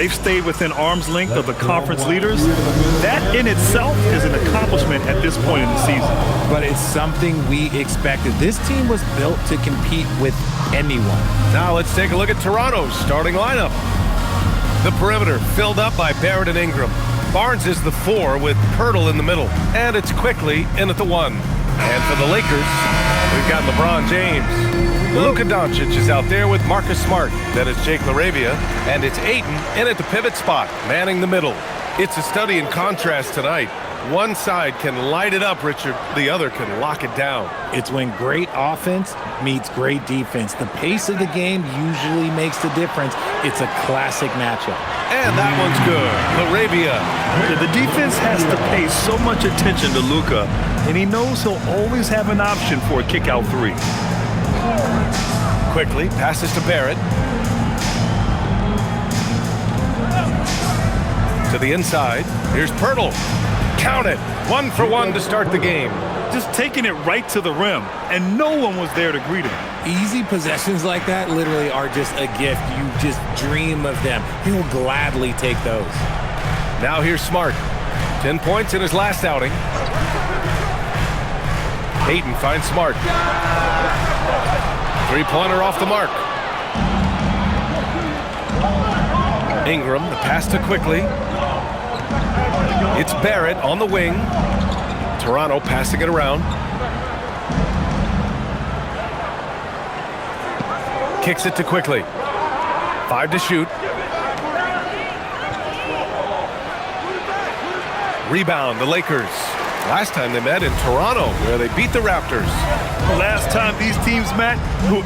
they've stayed within arm's length of the conference leaders. That in itself is an accomplishment at this point in the season. But it's something we expected. This team was built to compete with anyone. Now let's take a look at Toronto's starting lineup. The perimeter filled up by Barrett and Ingram. Barnes is the 4 with Pirtle in the middle. And it's quickly in at the 1. And for the Lakers, we've got LeBron James. Luka Doncic is out there with Marcus Smart. Then it's Jake LaRavia. And it's Ayton in at the pivot spot, manning the middle. It's a study in contrast tonight. One side can light it up, Richard. The other can lock it down. It's when great offense meets great defense. The pace of the game usually makes the difference. It's a classic matchup. And that one's good. LaRavia. The defense has to pay so much attention to Luka, and he knows he'll always have an option for a kick-out 3. Quickly passes to Barrett. To the inside. Here's Pirtle. Count it. 1 for 1 to start the game. Just taking it right to the rim, and no one was there to greet him. Easy possessions like that literally are just a gift. You just dream of them. He'll gladly take those. Now here's Smart. 10 points in his last outing. Ayton finds Smart. 3-pointer off the mark. Ingram, the pass to Quickly. It's Barrett on the wing. Toronto passing it around. Kicks it to Quickly. 5 to shoot. Rebound, the Lakers. Last time they met in Toronto, where they beat the Raptors. Last time these teams met,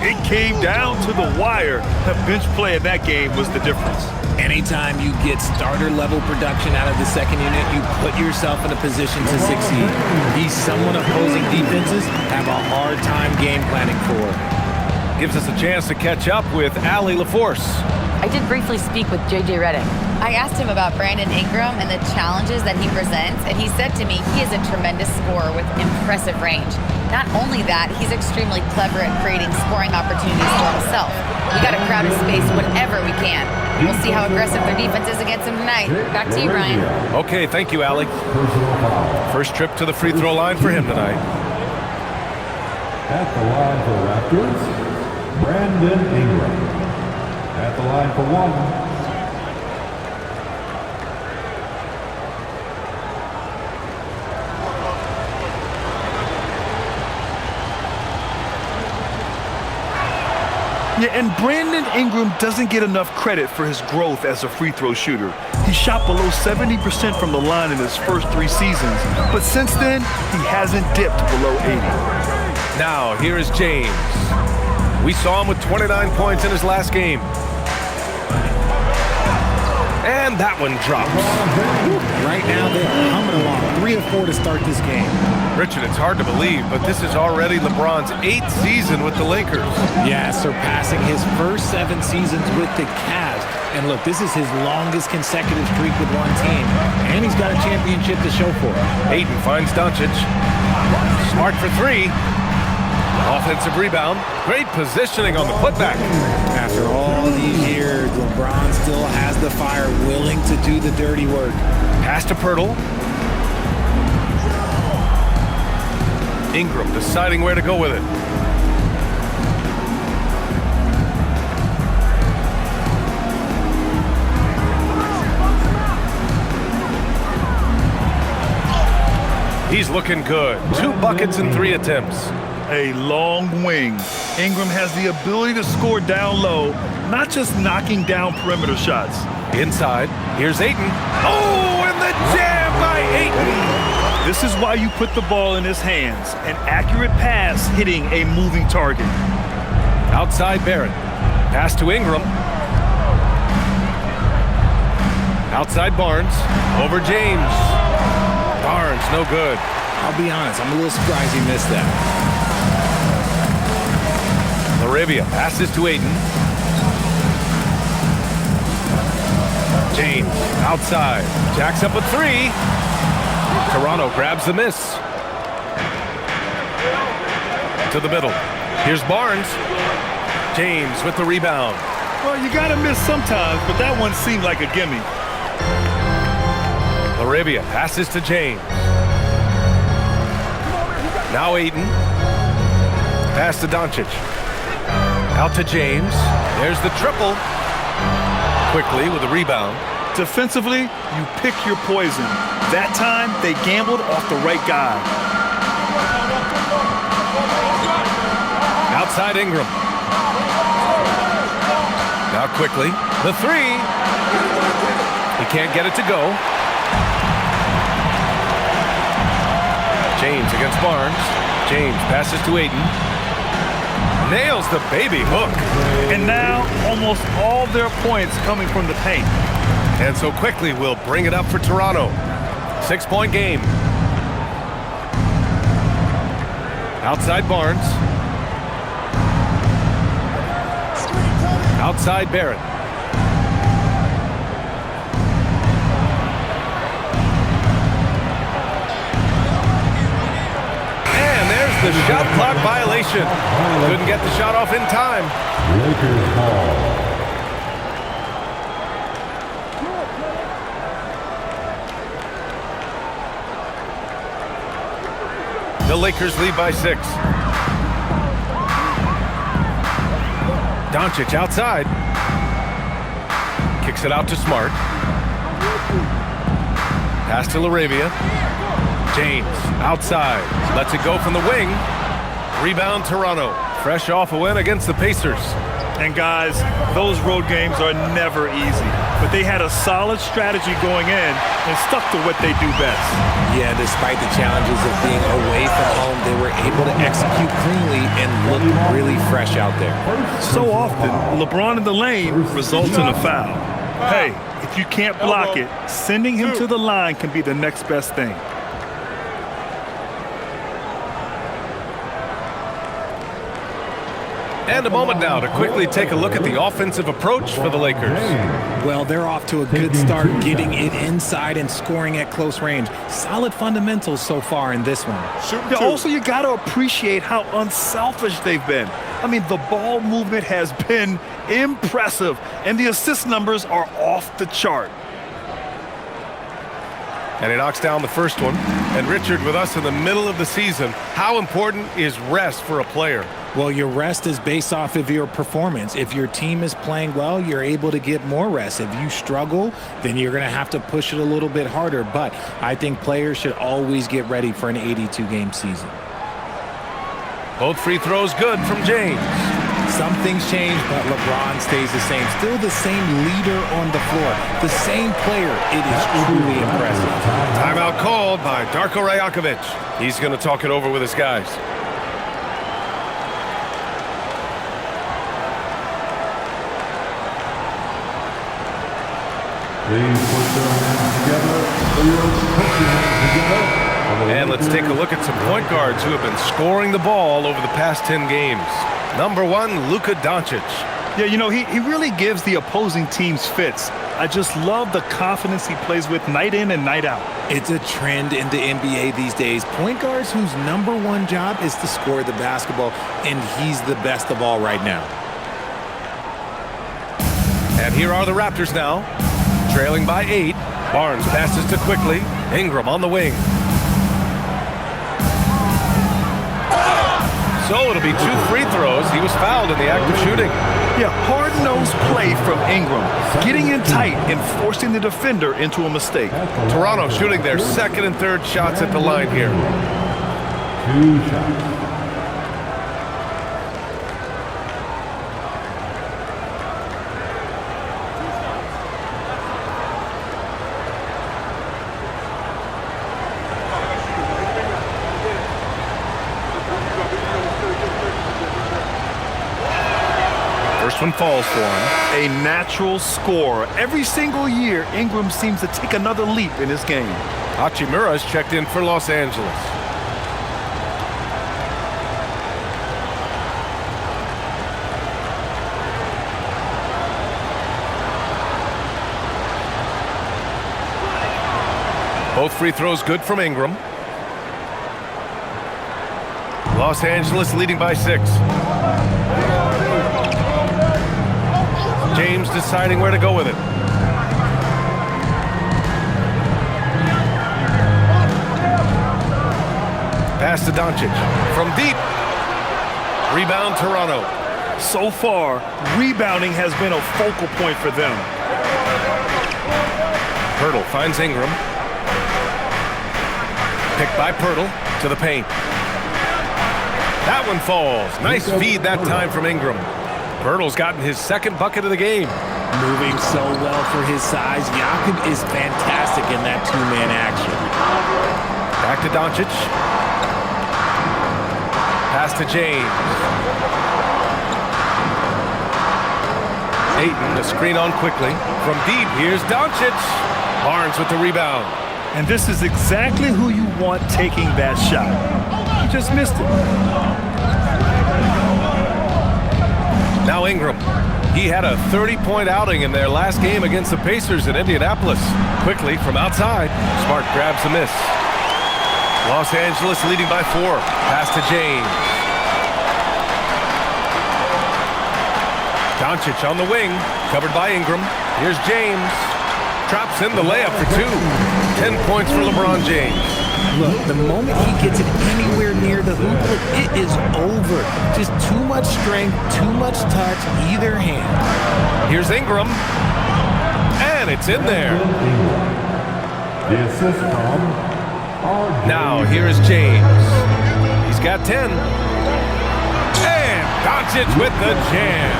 it came down to the wire. The bench play in that game was the difference. Anytime you get starter-level production out of the second unit, you put yourself in a position to succeed. He's someone opposing defenses have a hard time game planning for. Gives us a chance to catch up with Allie LaForce. I did briefly speak with J.J. Redick. I asked him about Brandon Ingram and the challenges that he presents, and he said to me he is a tremendous scorer with impressive range. Not only that, he's extremely clever at creating scoring opportunities for himself. We got to crowd his space whenever we can. We'll see how aggressive their defense is against him tonight. Back to you, Brian. Okay, thank you, Allie. First trip to the free throw line for him tonight. At the line for Raptors, Brandon Ingram. At the line for 1. Yeah, and Brandon Ingram doesn't get enough credit for his growth as a free throw shooter. He shot below 70% from the line in his first 3 seasons, but since then, he hasn't dipped below 80. Now, here is James. We saw him with 29 points in his last game. And that one drops. Right now, they're humming along. 3 of 4 to start this game. Richard, it's hard to believe, but this is already LeBron's 8th season with the Lakers. Yeah, surpassing his first 7 seasons with the Cavs. And look, this is his longest consecutive streak with one team. And he's got a championship to show for it. Ayton finds Doncic. Smart for 3. Offensive rebound. Great positioning on the putback. After all these years, LeBron still has the fire, willing to do the dirty work. Pass to Pirtle. Ingram deciding where to go with it. He's looking good. 2 buckets and 3 attempts. A long wing. Ingram has the ability to score down low, not just knocking down perimeter shots. Inside, here's Ayton. Oh, and the jam by Ayton. This is why you put the ball in his hands. An accurate pass hitting a moving target. Outside Barrett. Pass to Ingram. Outside Barnes. Over James. Barnes, no good. I'll be honest, I'm a little surprised he missed that. LaRavia passes to Ayton. James outside. Jacks up a 3. Toronto grabs the miss. To the middle. Here's Barnes. James with the rebound. Well, you got to miss sometimes, but that one seemed like a gimme. Arabia passes to James. Now Ayton. Pass to Doncic. Out to James. There's the triple. Quickly with a rebound. Defensively, you pick your poison. That time, they gambled off the right guy. Outside Ingram. Now quickly, the three. He can't get it to go. James against Barnes. James passes to Ayton. Nails the baby hook. And now, almost all their points coming from the paint. And so quickly, we'll bring it up for Toronto. 6-point game. Outside Barnes. Outside Barrett. And there's the shot clock violation. Couldn't get the shot off in time. Lakers ball. The Lakers lead by 6. Doncic outside. Kicks it out to Smart. Pass to LaRavia. James outside. Lets it go from the wing. Rebound Toronto. Fresh off a win against the Pacers. And guys, those road games are never easy. But they had a solid strategy going in and stuck to what they do best. Yeah, despite the challenges of being away from home, they were able to execute cleanly and look really fresh out there. So often, LeBron in the lane results in a foul. Hey, if you can't block it, sending him to the line can be the next best thing. And a moment now to quickly take a look at the offensive approach for the Lakers. Well, they're off to a good start, getting it inside and scoring at close range. Solid fundamentals so far in this one. Yeah, also, you got to appreciate how unselfish they've been. I mean, the ball movement has been impressive, and the assist numbers are off the chart. And he knocks down the first one. And Richard, with us in the middle of the season, how important is rest for a player? Well, your rest is based off of your performance. If your team is playing well, you're able to get more rest. If you struggle, then you're going to have to push it a little bit harder. But I think players should always get ready for an 82-game season. Both free throws good from James. Some things change, but LeBron stays the same. Still the same leader on the floor. The same player. It is truly impressive. Timeout called by Darko Rajakovic. He's going to talk it over with his guys. Please put your hands together. Put your hands together. And let's take a look at some point guards who have been scoring the ball over the past 10 games. Number 1, Luka Doncic. Yeah, you know, he really gives the opposing teams fits. I just love the confidence he plays with night in and night out. It's a trend in the NBA these days. Point guards whose number 1 job is to score the basketball, and he's the best of all right now. And here are the Raptors now, trailing by 8. Barnes passes to quickly. Ingram on the wing. So it'll be 2 free throws. He was fouled in the act of shooting. Yeah, hard-nosed play from Ingram, getting in tight and forcing the defender into a mistake. Toronto shooting their second and third shots at the line here. 2 shots. First one falls for him. A natural scorer. Every single year, Ingram seems to take another leap in his game. Hachimura's checked in for Los Angeles. Both free throws good from Ingram. Los Angeles leading by 6. James deciding where to go with it. Pass to Doncic. From deep. Rebound, Toronto. So far, rebounding has been a focal point for them. Pirtle finds Ingram. Picked by Pirtle to the paint. That one falls. Nice feed that time from Ingram. Pirtle's gotten his second bucket of the game. Moving so well for his size. Jakob is fantastic in that two-man action. Back to Doncic. Pass to James. Ayton, the screen on quickly. From deep, here's Doncic. Barnes with the rebound. And this is exactly who you want taking that shot. He just missed it. Now Ingram. He had a 30-point outing in their last game against the Pacers in Indianapolis. Quickly from outside, Smart grabs the miss. Los Angeles leading by 4. Pass to James. Doncic on the wing, covered by Ingram. Here's James. Drops in the layup for 2. 10 points for LeBron James. Look, the moment he gets it anywhere near the hoop, it is over. Just too much strength, too much touch, either hand. Here's Ingram. And it's in there. The assist from Now here is James. He's got 10. And Doncic with the jam.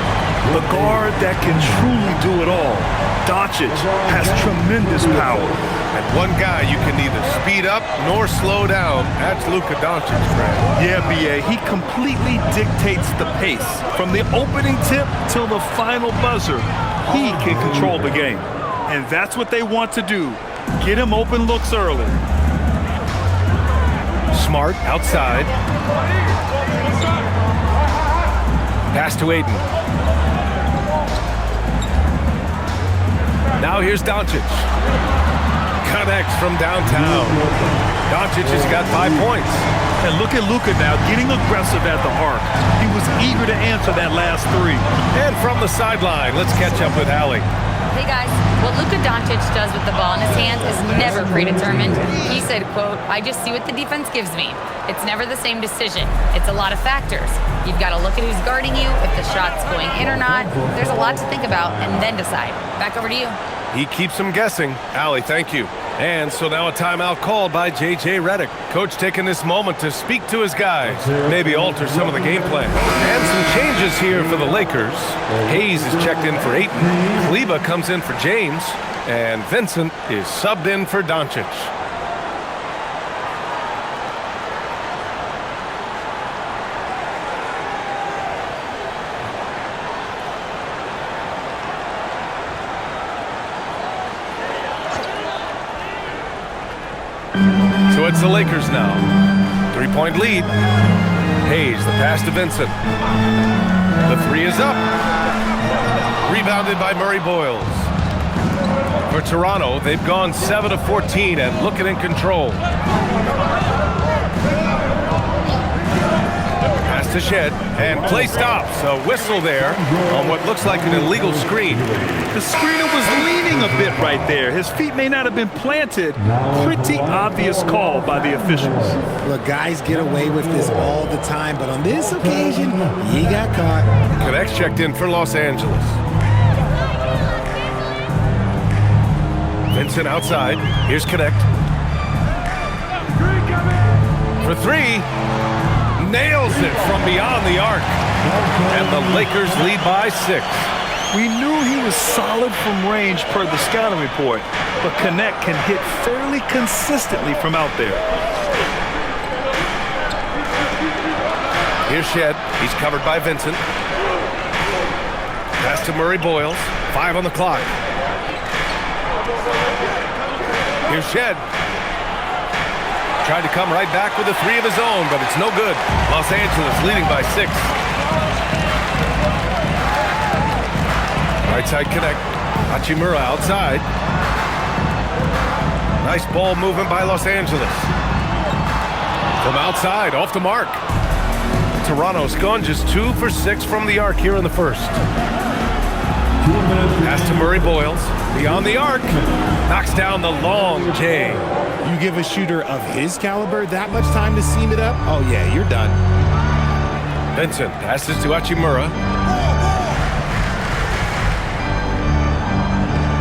The guard that can truly do it all. Doncic has tremendous power. And one guy you can neither speed up nor slow down. That's Luka Doncic, Brad. Yeah, B.A., he completely dictates the pace. From the opening tip till the final buzzer, he can control the game. And that's what they want to do. Get him open looks early. Smart outside. Pass to Ayton. Now here's Doncic. Connects from downtown. Doncic has got 5 points. And look at Luka now, getting aggressive at the arc. He was eager to answer that last 3. And from the sideline, let's catch up with Allie. Hey guys, what Luka Doncic does with the ball in his hands is never predetermined. He said, quote, "I just see what the defense gives me. It's never the same decision. It's a lot of factors. You've got to look at who's guarding you, if the shot's going in or not. There's a lot to think about and then decide." Back over to you. He keeps them guessing. Allie, thank you. And so now a timeout called by J.J. Redick. Coach taking this moment to speak to his guys, maybe alter some of the game plan. And some changes here for the Lakers. Hayes is checked in for Ayton. Kleba comes in for James. And Vincent is subbed in for Doncic. So it's the Lakers now. 3-point lead. Hayes, the pass to Vincent. The 3 is up. Rebounded by Murray Boyles. For Toronto, they've gone 7 of 14 and looking in control. Pass to Shed, and play stops. A whistle there on what looks like an illegal screen. The screener was leaning a bit right there. His feet may not have been planted. Pretty obvious call by the officials. Look, guys get away with this all the time, but on this occasion, he got caught. Connects checked in for Los Angeles. Vincent outside. Here's Connect. For 3. Nails it from beyond the arc. And the Lakers lead by 6. We knew he was solid from range per the scouting report, but Connect can hit fairly consistently from out there. Here's Shed. He's covered by Vincent. Pass to Murray Boyles. 5 on the clock. Here's Shed. Tried to come right back with a 3 of his own, but it's no good. Los Angeles leading by 6. Right side Connect. Hachimura outside. Nice ball movement by Los Angeles. From outside, off the mark. Toronto's gone just 2 for 6 from the arc here in the first. Pass to Murray Boyles. Beyond the arc. Knocks down the long J. You give a shooter of his caliber that much time to seam it up, oh yeah, you're done. Vincent passes to Hachimura.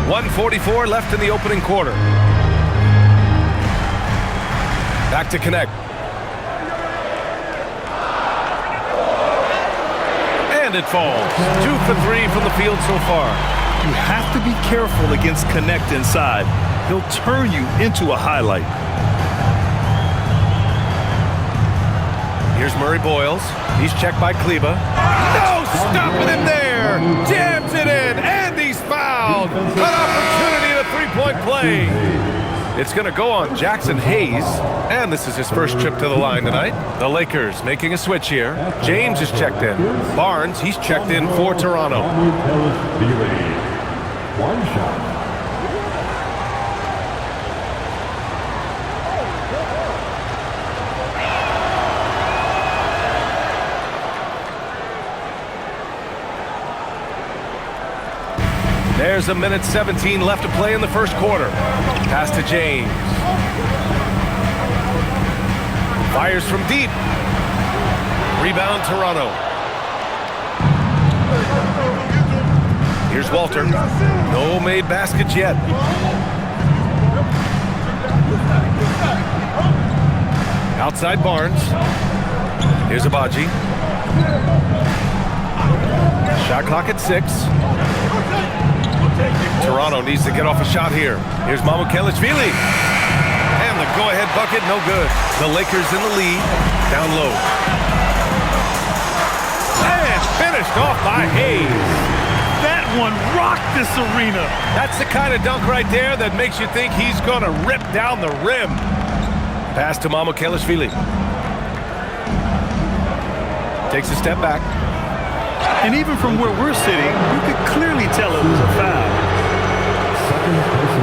1:44 left in the opening quarter. Back to Connect. And it falls. 2 for 3 from the field so far. You have to be careful against Connect inside. He'll turn you into a highlight. Here's Murray Boyles. He's checked by Kleba. No, stop with him there. Jams it in, and he's fouled. An opportunity at a three-point play. It's going to go on Jackson Hayes, and this is his first trip to the line tonight. The Lakers making a switch here. James is checked in. Barnes, he's checked in for Toronto. One shot. There's a minute 17 left to play in the first quarter. Pass to James. Fires from deep. Rebound Toronto. Here's Walter. No made baskets yet. Outside Barnes. Here's Abaji. Shot clock at 6. Toronto needs to get off a shot here. Here's Mamukelashvili. And the go-ahead bucket, no good. The Lakers in the lead, down low. And finished off by Hayes. That one rocked this arena. That's the kind of dunk right there that makes you think he's going to rip down the rim. Pass to Mamukelashvili. Takes a step back. And even from where we're sitting, you could clearly tell it was a foul.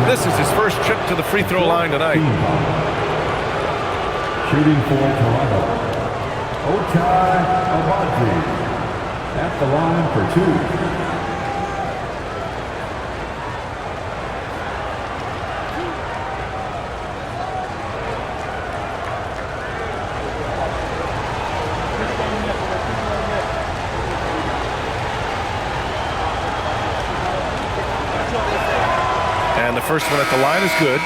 This is his first trip to the free throw line tonight. Shooting for Toronto, Ochai Agbaji at the line for 2. And the first one at the line is good.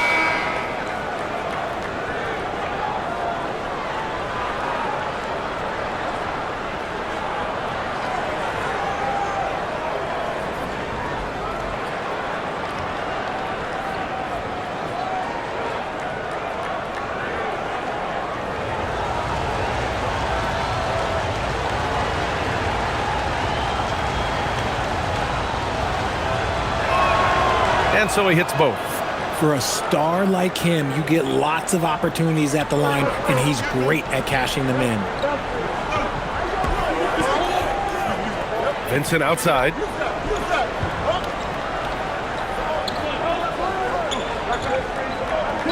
And so he hits both. For a star like him, you get lots of opportunities at the line, and he's great at cashing them in. Vincent outside.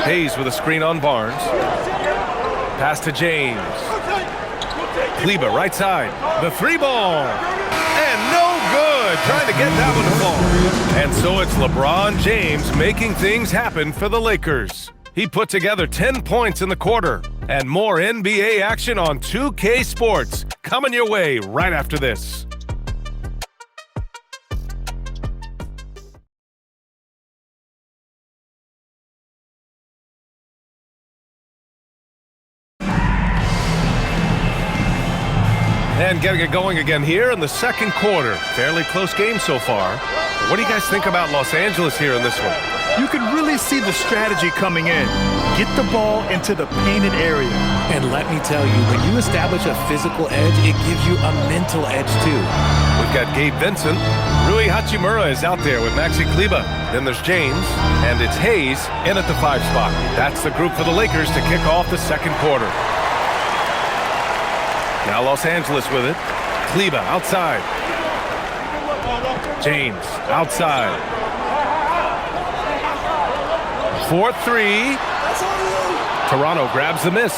Hayes with a screen on Barnes. Pass to James. Kleba right side. The three ball. And no good. Trying to get that one to fall. And so it's LeBron James making things happen for the Lakers. He put together 10 points in the quarter. And more NBA action on 2K Sports. Coming your way right after this. And getting it going again here in the second quarter. Fairly close game so far. What do you guys think about Los Angeles here in this one? You can really see the strategy coming in. Get the ball into the painted area. And let me tell you, when you establish a physical edge, it gives you a mental edge too. We've got Gabe Vincent. Rui Hachimura is out there with Maxi Kleba. Then there's James, and it's Hayes in at the 5 spot. That's the group for the Lakers to kick off the second quarter. Now Los Angeles with it. Kleba outside. James outside. 4-3. Toronto grabs the miss.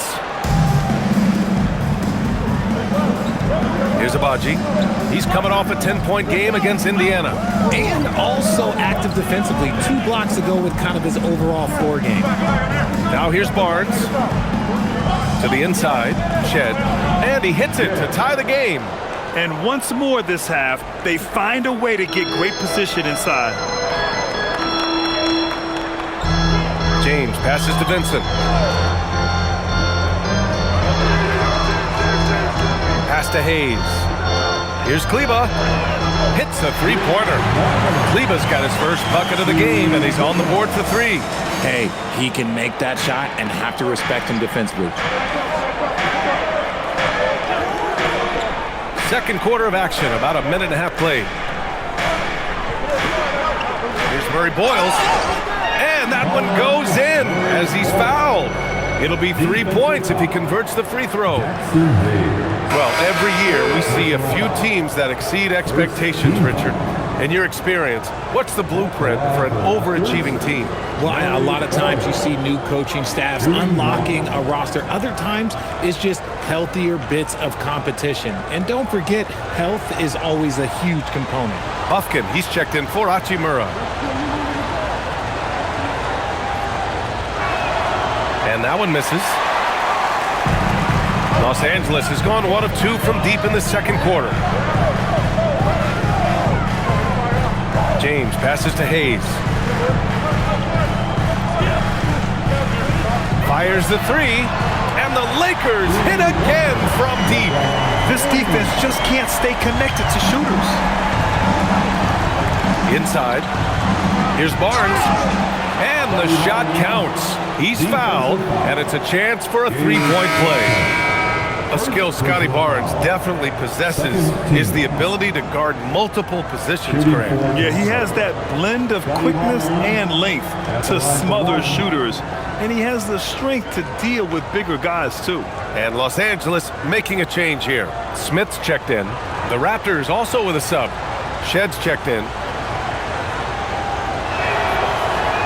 Here's Here's Abaji. He's coming off a 10-point game against Indiana. And also active defensively. 2 blocks to go with kind of his overall floor game. Now here's Barnes. To the inside. Shed. And he hits it to tie the game. And once more this half, they find a way to get great position inside. James passes to Vincent. Pass to Hayes. Here's Kleba. Hits a three-pointer. Kleba's got his first bucket of the game, and he's on the board for 3. Hey, he can make that shot and have to respect him defensively. Second quarter of action, about a minute and a half played. Here's Murray Boyles. And that one goes in as he's fouled. It'll be 3 points if he converts the free throw. Well, every year we see a few teams that exceed expectations, Richard. In your experience, what's the blueprint for an overachieving team? Well, a lot of times you see new coaching staffs unlocking a roster. Other times it's just healthier bits of competition. And don't forget, health is always a huge component. Buffkin, he's checked in for Hachimura. And that one misses. Los Angeles has gone 1 of 2 from deep in the second quarter. James passes to Hayes. Fires the 3, and the Lakers hit again from deep. This defense just can't stay connected to shooters. Inside. Here's Barnes. And the shot counts. He's fouled, and it's a chance for a 3-point play. A skill Scotty Barnes definitely possesses is the ability to guard multiple positions, Graham. Yeah, he has that blend of quickness and length to smother shooters, and he has the strength to deal with bigger guys, too. And Los Angeles making a change here. Smith's checked in. The Raptors also with a sub. Shed's checked in.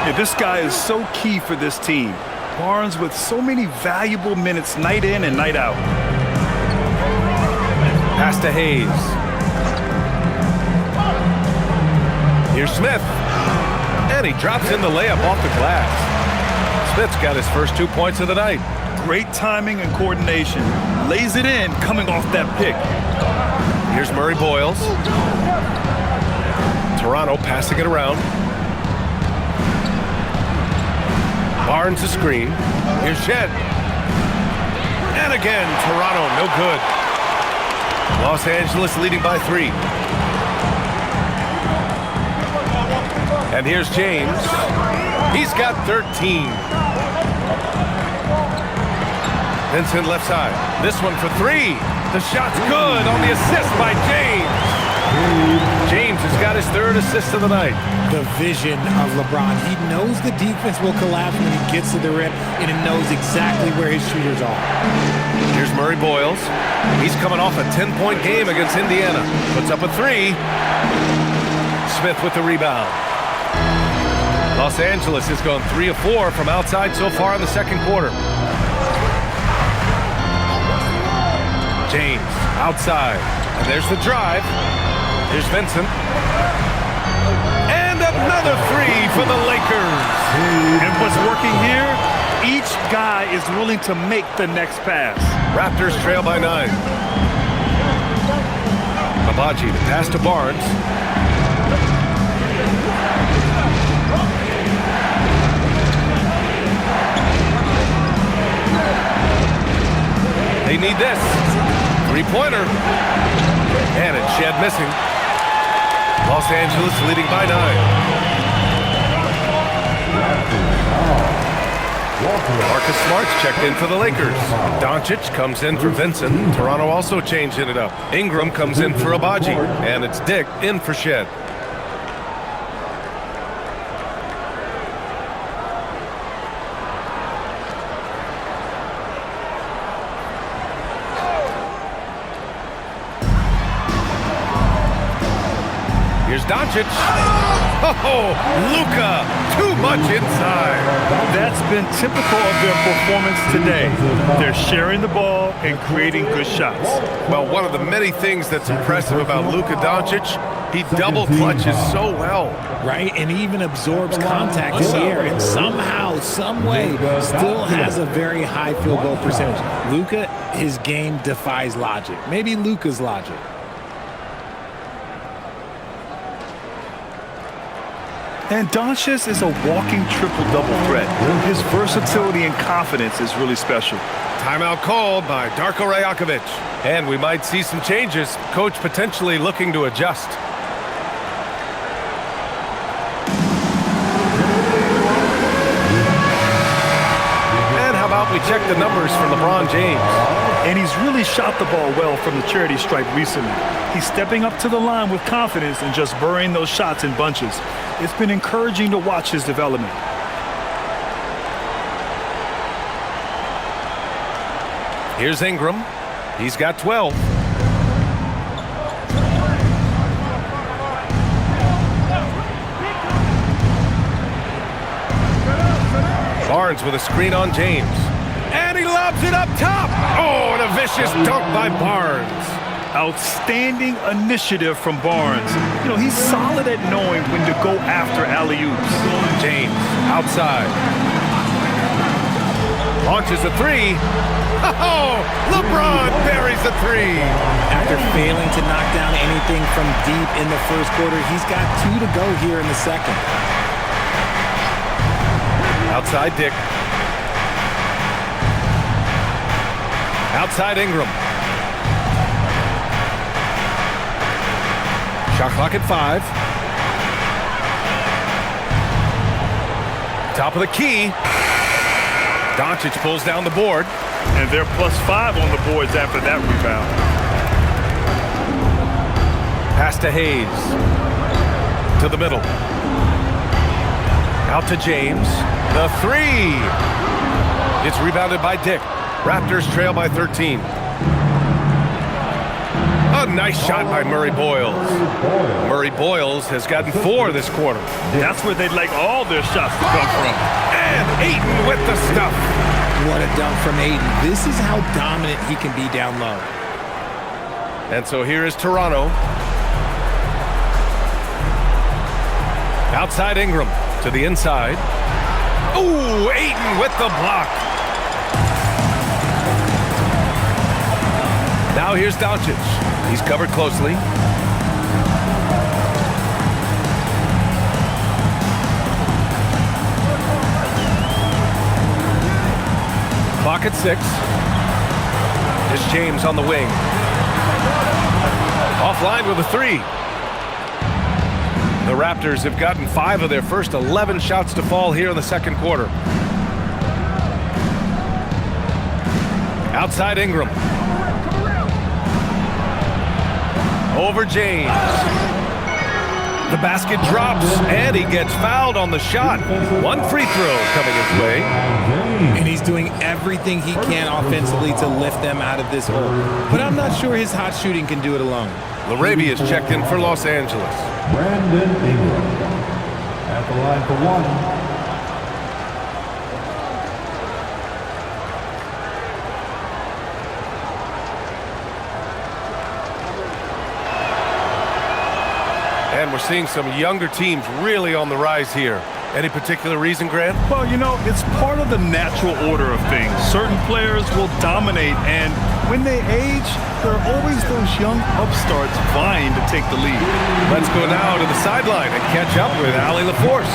Yeah, this guy is so key for this team. Barnes with so many valuable minutes night in and night out. Pass to Hayes. Here's Smith. And he drops in the layup off the glass. Smith's got his first 2 points of the night. Great timing and coordination. Lays it in coming off that pick. Here's Murray Boyles. Toronto passing it around. Barnes a screen. Here's Shed. And again, Toronto, no good. Los Angeles leading by 3. And here's James. He's got 13. Vincent left side. This one for 3. The shot's good on the assist by James. James has got his 3rd assist of the night. The vision of LeBron. He knows the defense will collapse when he gets to the rim, and he knows exactly where his shooters are. Here's Murray Boyles. He's coming off a 10-point game against Indiana. Puts up a 3. Smith with the rebound. Los Angeles has gone 3 of 4 from outside so far in the second quarter. James outside. And there's the drive. Here's Vincent. And another 3 for the Lakers. And what's working here? Each guy is willing to make the next pass. Raptors trail by 9. Abaji, the pass to Barnes. They need this. 3-pointer. And it's Shed missing. Los Angeles leading by 9. Marcus Smart's checked in for the Lakers. Doncic comes in for Vincent. Toronto also changing it up. Ingram comes in for Abaji. And it's Dick in for Shed. Here's Here's Doncic. Oh, Luka, too much inside. That's been typical of their performance today. They're sharing the ball and creating good shots. Well, one of the many things that's impressive about Luka Doncic, he double clutches so well. Right, and even absorbs contact in the air, and somehow, some way, still has a very high field goal percentage. Luka, his game defies logic. Maybe Luka's logic. And Doncic is a walking triple-double threat. His versatility and confidence is really special. Timeout called by Darko Rajakovic. And we might see some changes. Coach potentially looking to adjust. And how about we check the numbers for LeBron James? And he's really shot the ball well from the charity stripe recently. He's stepping up to the line with confidence and just burying those shots in bunches. It's been encouraging to watch his development. Here's Ingram. He's got 12. Barnes with a screen on James. And he lobs it up top. Oh, and a vicious dunk by Barnes. Outstanding initiative from Barnes. You know, he's solid at knowing when to go after alley-oops. James outside. Launches a three. Oh, LeBron buries a three. After failing to knock down anything from deep in the first quarter, he's got 2 to go here in the second. Outside Dick. Outside Ingram. Shot clock at 5. Top of the key. Doncic pulls down the board. And they're +5 on the boards after that rebound. Pass to Hayes. To the middle. Out to James. The three. It's rebounded by Dick. Raptors trail by 13. A nice shot by Murray Boyles. Murray Boyles has gotten 4 this quarter. That's where they'd like all their shots to come from. And Ayton with the stuff. What a dunk from Ayton. This is how dominant he can be down low. And so here is Toronto. Outside Ingram to the inside. Ooh, Ayton with the block. Now here's Doncic. He's covered closely. Clock at 6. Here's James on the wing. Offline with a 3. The Raptors have gotten 5 of their first 11 shots to fall here in the second quarter. Outside Ingram. Over James. The basket drops, and he gets fouled on the shot. 1 free throw coming his way. And he's doing everything he can offensively to lift them out of this hole. But I'm not sure his hot shooting can do it alone. LaRavia is checked in for Los Angeles. Brandon Ingram at the line for 1. And we're seeing some younger teams really on the rise here. Any particular reason, Grant? Well, you know, it's part of the natural order of things. Certain players will dominate, and when they age, there are always those young upstarts vying to take the lead. Let's go now to the sideline and catch up with Allie LaForce.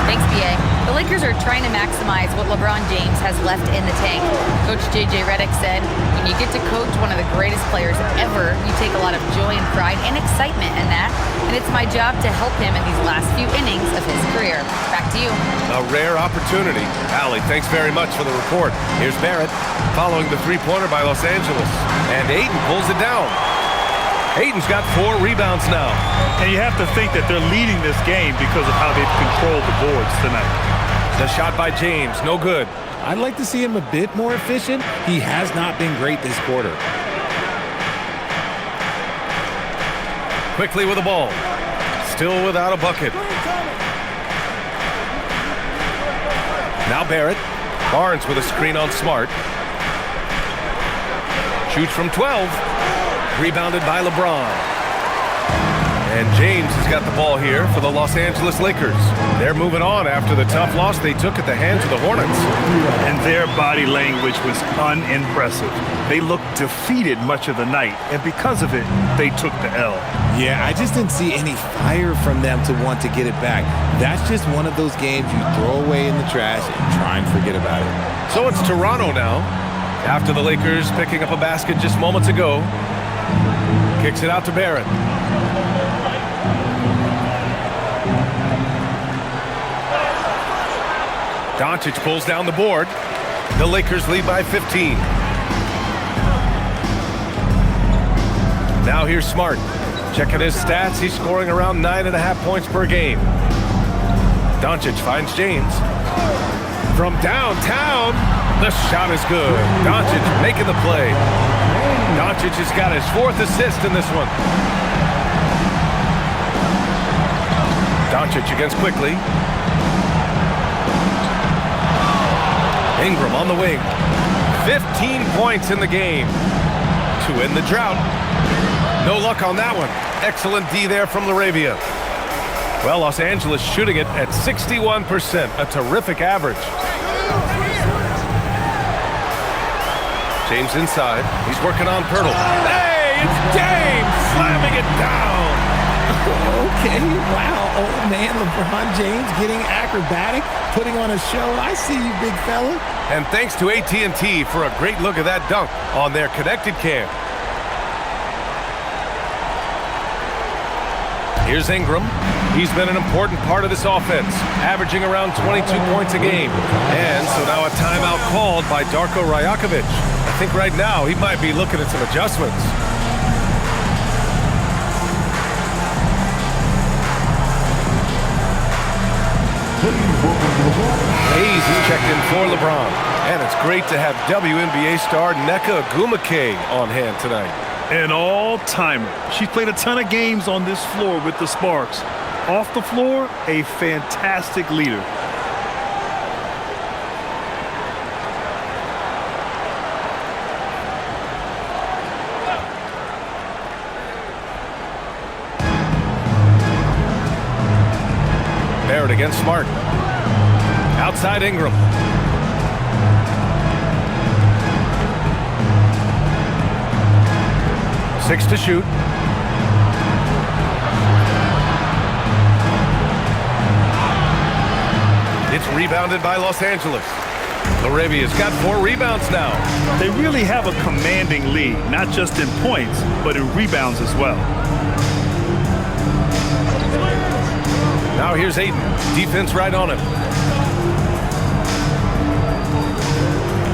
Thanks, BA. The Lakers are trying to maximize what LeBron James has left in the tank. Coach J.J. Redick said, when you get to coach one of the greatest players ever, you take a lot of joy and pride and excitement in that. And it's my job to help him in these last few innings of his career. Back to you. A rare opportunity. Allie, thanks very much for the report. Here's Barrett following the three-pointer by Los Angeles. And Ayton pulls it down. Ayton's got 4 rebounds now. And you have to think that they're leading this game because of how they've controlled the boards tonight. The shot by James, no good. I'd like to see him a bit more efficient. He has not been great this quarter. Quickly with the ball. still without a bucket. Now Barrett. Barnes with a screen on Smart. Shoots from 12. Rebounded by LeBron. And James has got the ball here for the Los Angeles Lakers. They're moving on after the tough loss they took at the hands of the Hornets. And their body language was unimpressive. They looked defeated much of the night, and because of it, they took the L. Yeah, I just didn't see any fire from them to want to get it back. That's just one of those games you throw away in the trash and try and forget about it. So it's Toronto now. After the Lakers picking up a basket just moments ago. Kicks it out to Barrett. Doncic pulls down the board. The Lakers lead by 15. Now here's Smart. Checking his stats, he's scoring around 9.5 points per game. Doncic finds James. From downtown, the shot is good. Doncic making the play. Doncic has got his 4th assist in this one. Doncic against Quickly. Ingram on the wing. 15 points in the game to end the drought. No luck on that one. Excellent D there from Laravia. Well, Los Angeles shooting it at 61%, a terrific average. James inside. He's working on Pirtle. Hey, it's James slamming it down. Okay, wow, old man LeBron James getting acrobatic, putting on a show. I see you, big fella. And thanks to AT&T for a great look at that dunk on their connected cam. Here's Ingram. He's been an important part of this offense, averaging around 22 points a game. And so now a timeout called by Darko Rajakovic. I think right now he might be looking at some adjustments. Hayes is checked in for LeBron. And it's great to have WNBA star Nneka Ogwumike on hand tonight. An all-timer. She's played a ton of games on this floor with the Sparks. Off the floor, a fantastic leader. Barrett against Smart. Outside Ingram. Six to shoot. It's rebounded by Los Angeles. Laravia's got 4 rebounds now. They really have a commanding lead, not just in points, but in rebounds as well. Now here's Ayton. Defense right on him.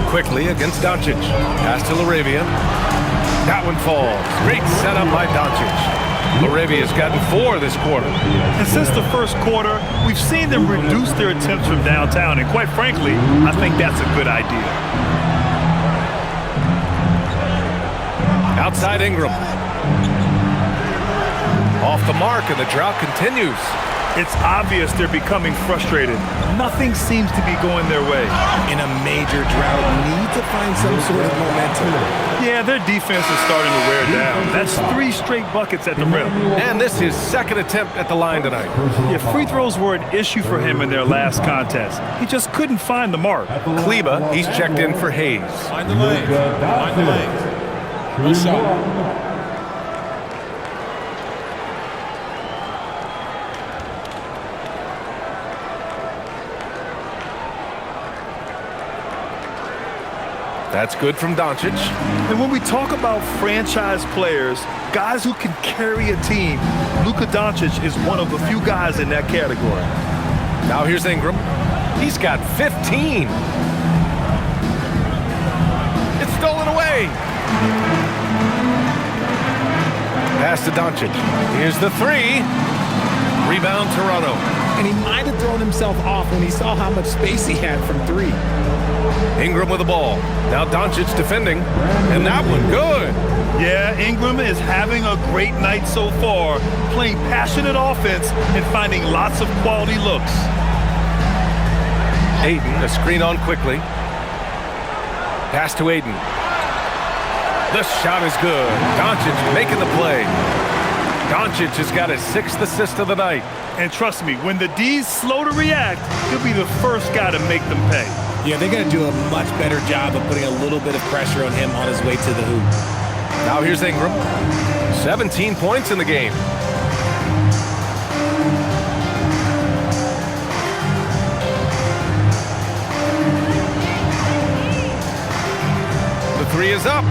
Quickly against Doncic. Pass to Laravia. That one falls. Great setup by Doncic. Laravia's gotten 4 this quarter. And since the first quarter, we've seen them reduce their attempts from downtown, and quite frankly, I think that's a good idea. Outside Ingram. Off the mark, and the drought continues. It's obvious they're becoming frustrated. Nothing seems to be going their way. In a major drought, need to find some sort of momentum. Yeah, their defense is starting to wear down. That's 3 straight buckets at the rim. And this is 2nd attempt at the line tonight. Yeah, free throws were an issue for him in their last contest. He just couldn't find the mark. Kleba, he's checked in for Hayes. Find the lane. Find the lane. No shot. That's good from Doncic. And when we talk about franchise players, guys who can carry a team, Luka Doncic is one of the few guys in that category. Now here's Ingram. He's got 15. It's stolen away. Pass to Doncic. Here's the 3. Rebound Toronto. And he might have thrown himself off when he saw how much space he had from 3. Ingram with the ball. Now Doncic defending. And that one good. Yeah, Ingram is having a great night so far. playing passionate offense and finding lots of quality looks. Ayton, a screen on quickly. Pass to Ayton. The shot is good. Doncic making the play. Doncic has got his 6th assist of the night. And trust me, when the D's slow to react, he'll be the first guy to make them pay. Yeah, they're going to do a much better job of putting a little bit of pressure on him on his way to the hoop. Now here's Ingram. 17 points in the game. The 3 is up.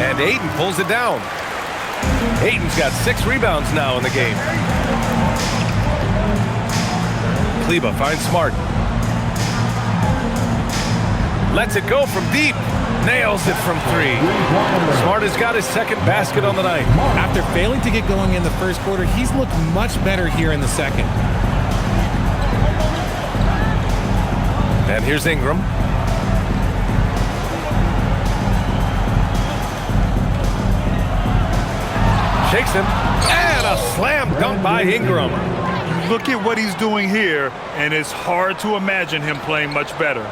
And Ayton pulls it down. Ayton's got 6 rebounds now in the game. Kleber finds Smart. Lets it go from deep. Nails it from 3. Smart has got his 2nd basket on the night. After failing to get going in the first quarter, he's looked much better here in the second. And here's Ingram. Shakes him. And a slam dunk by Ingram. Look at what he's doing here, and it's hard to imagine him playing much better.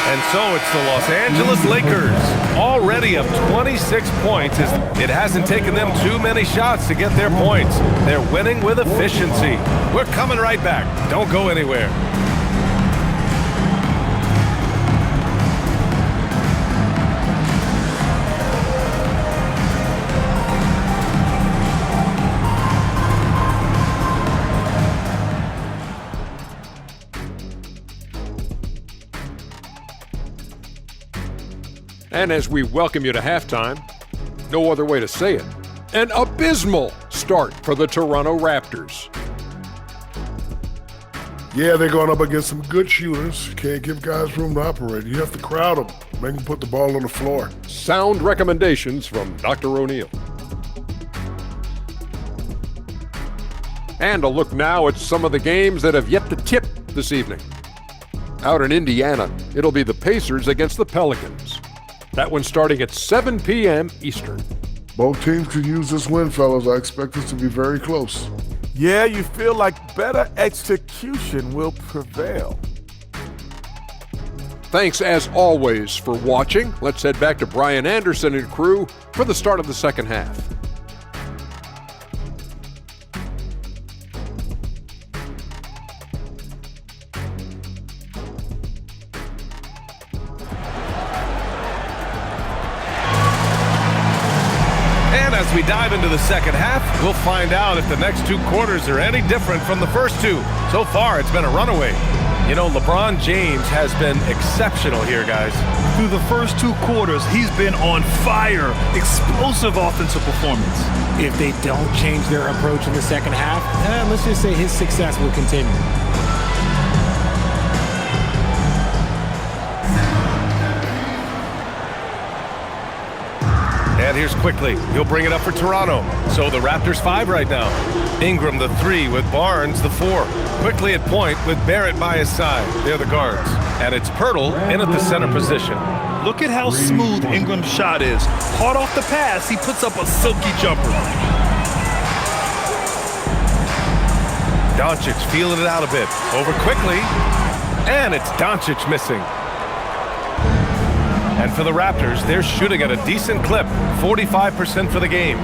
And so it's the Los Angeles Lakers, already up 26 points. It hasn't taken them too many shots to get their points. They're winning with efficiency. We're coming right back. Don't go anywhere. And as we welcome you to halftime, no other way to say it, an abysmal start for the Toronto Raptors. Yeah, they're going up against some good shooters. You can't give guys room to operate. You have to crowd them, make them put the ball on the floor. Sound recommendations from Dr. O'Neill. And a look now at some of the games that have yet to tip this evening. Out in Indiana, it'll be the Pacers against the Pelicans. That one starting at 7 p.m. Eastern. Both teams could use this win, fellas. I expect this to be very close. Yeah, you feel like better execution will prevail. Thanks as always for watching. Let's head back to Brian Anderson and crew for the start of the second half. As we dive into the second half, we'll find out if the next 2 quarters are any different from the first 2. So far, it's been a runaway. You know, LeBron James has been exceptional here, guys. Through the first 2 quarters, he's been on fire. Explosive offensive performance. If they don't change their approach in the second half, let's just say his success will continue. And here's quickly. He'll bring it up for Toronto. So the Raptors 5 right now. Ingram the 3 with Barnes the 4. Quickly at point with Barrett by his side. They're the guards. And it's Pirtle in at the center position. Look at how smooth Ingram's shot is. Hard off the pass, he puts up a silky jumper. Doncic feeling it out a bit. Over quickly. And it's Doncic missing. And for the Raptors, they're shooting at a decent clip, 45% for the game.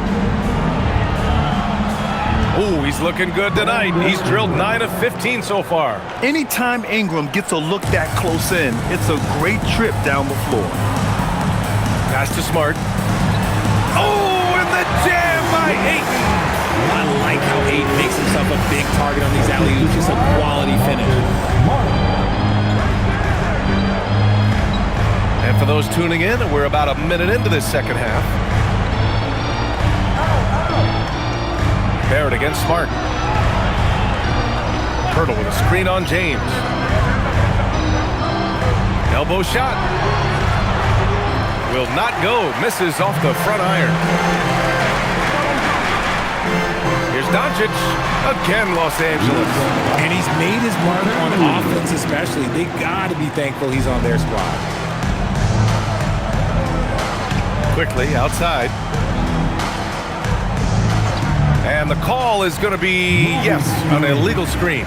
Ooh, he's looking good tonight. He's drilled 9 of 15 so far. Anytime Ingram gets a look that close in, it's a great trip down the floor. Pass to Smart. Oh, and the jam by Ayton. I like how Ayton makes himself a big target on these alley-oops. Just a quality finish. And for those tuning in, we're about a minute into this second half. Barrett against Smart. Pirtle with a screen on James. Elbow shot. Will not go. Misses off the front iron. Here's Doncic. Again, Los Angeles. And he's made his mark on offense especially. They got to be thankful he's on their squad. Quickly outside. And the call is going to be, yes, an illegal screen.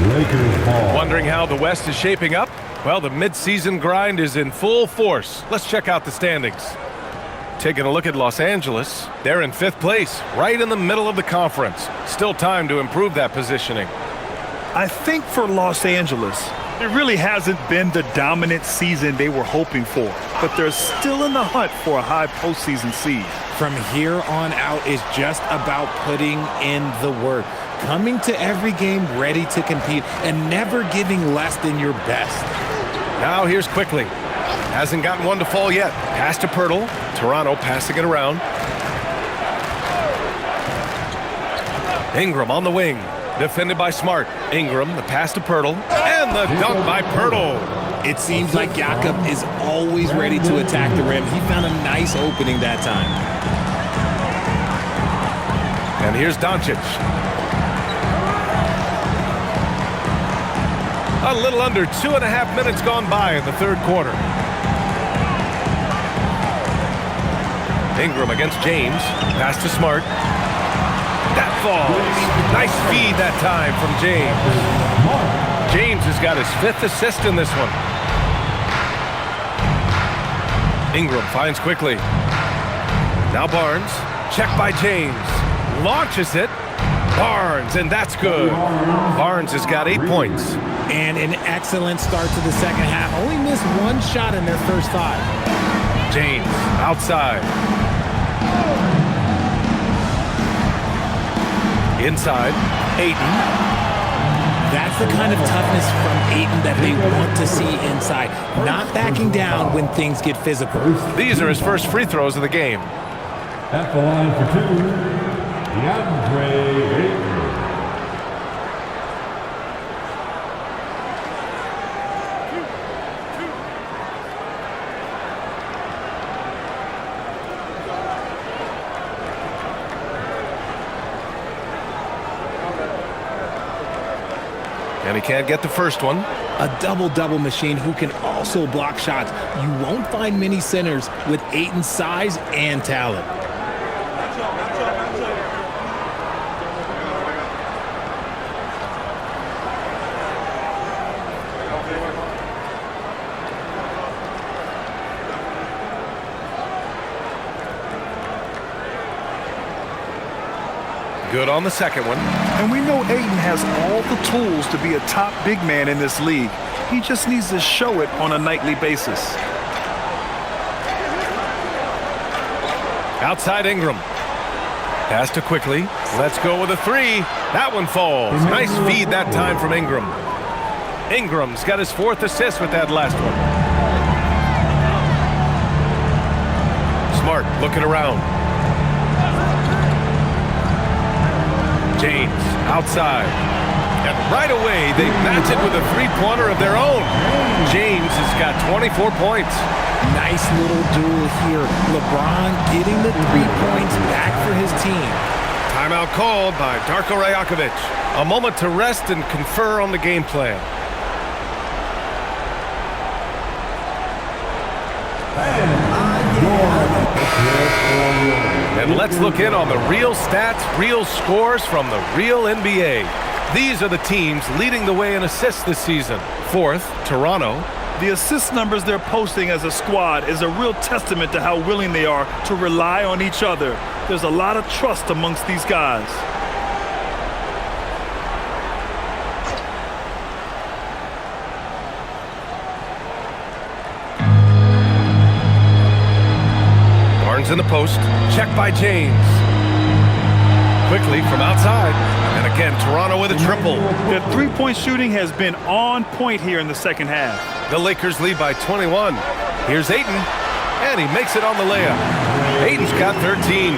Lakers ball. Wondering how the West is shaping up? Well, the midseason grind is in full force. Let's check out the standings. Taking a look at Los Angeles, they're in 5th place, right in the middle of the conference. Still time to improve that positioning. I think for Los Angeles, it really hasn't been the dominant season they were hoping for, but they're still in the hunt for a high postseason seed. From here on out is just about putting in the work, coming to every game ready to compete, and never giving less than your best. Now here's Quickly. Hasn't gotten one to fall yet. Pass to Pirtle. Toronto passing it around. Ingram on the wing. Defended by Smart. Ingram, the pass to Pirtle. And the dunk by Pirtle. It seems like Jakob is always ready to attack the rim. He found a nice opening that time. And here's Doncic. A little under 2.5 minutes gone by in the 3rd quarter. Ingram against James. Pass to Smart. That falls. Nice feed that time from James. James has got his 5th assist in this one. Ingram finds Quickly. Now Barnes. Check by James. Launches it. Barnes, and that's good. Barnes has got 8 points. And an excellent start to the second half. Only missed one shot in their first 5. James outside. Inside, Ayton. That's the kind of toughness from Ayton that they want to see inside. Not backing down when things get physical. These are his first free throws of the game. At the line for 2, DeAndre Ayton. And he can't get the first one. A double-double machine who can also block shots. You won't find many centers with Ayton's size and talent. Good on the second one. And we know Ayton has all the tools to be a top big man in this league. He just needs to show it on a nightly basis. Outside Ingram. Pass to Quickly. Let's go with a 3. That one falls. Nice feed that time from Ingram. Ingram's got his 4th assist with that last one. Smart looking around. James outside. And right away, they match it with a 3-pointer of their own. James has got 24 points. Nice little duel here. LeBron getting the 3 points back for his team. Timeout called by Darko Rajakovic. A moment to rest and confer on the game plan. And let's look in on the real stats, real scores from the real NBA. These are the teams leading the way in assists this season. 4th, Toronto. The assist numbers they're posting as a squad is a real testament to how willing they are to rely on each other. There's a lot of trust amongst these guys. Barnes in the post. Check by James. Quickly from outside. And again, Toronto with a triple. Their 3-point shooting has been on point here in the second half. The Lakers lead by 21. Here's Ayton. And he makes it on the layup. Ayton's got 13.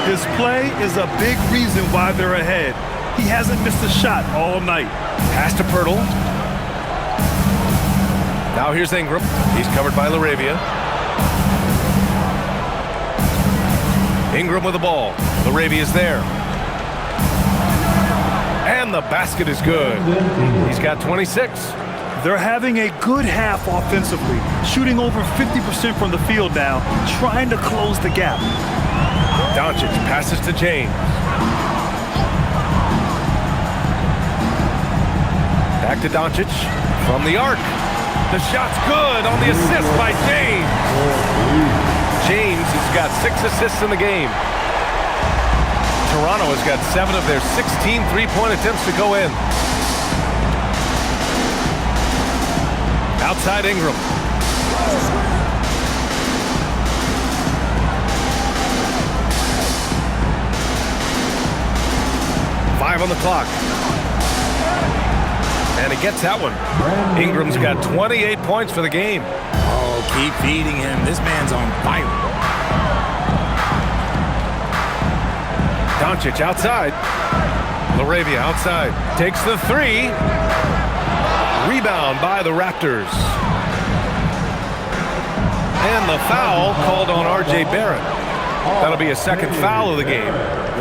His play is a big reason why they're ahead. He hasn't missed a shot all night. Pass to Pirtle. Now here's Ingram. He's covered by LaRavia. Ingram with the ball. LaRavia's there. And the basket is good. He's got 26. They're having a good half offensively, shooting over 50% from the field now, trying to close the gap. Doncic passes to James. Back to Doncic from the arc. The shot's good on the assist by James. James has got 6 assists in the game. Toronto has got 7 of their 16 three-point attempts to go in. Outside Ingram. Five on the clock. And he gets that one. Ingram's got 28 points for the game. Oh, keep feeding him. This man's on fire. Doncic outside. LaRavia outside. Takes the 3. Rebound by the Raptors. And the foul called on R.J. Barrett. That'll be a second foul of the game.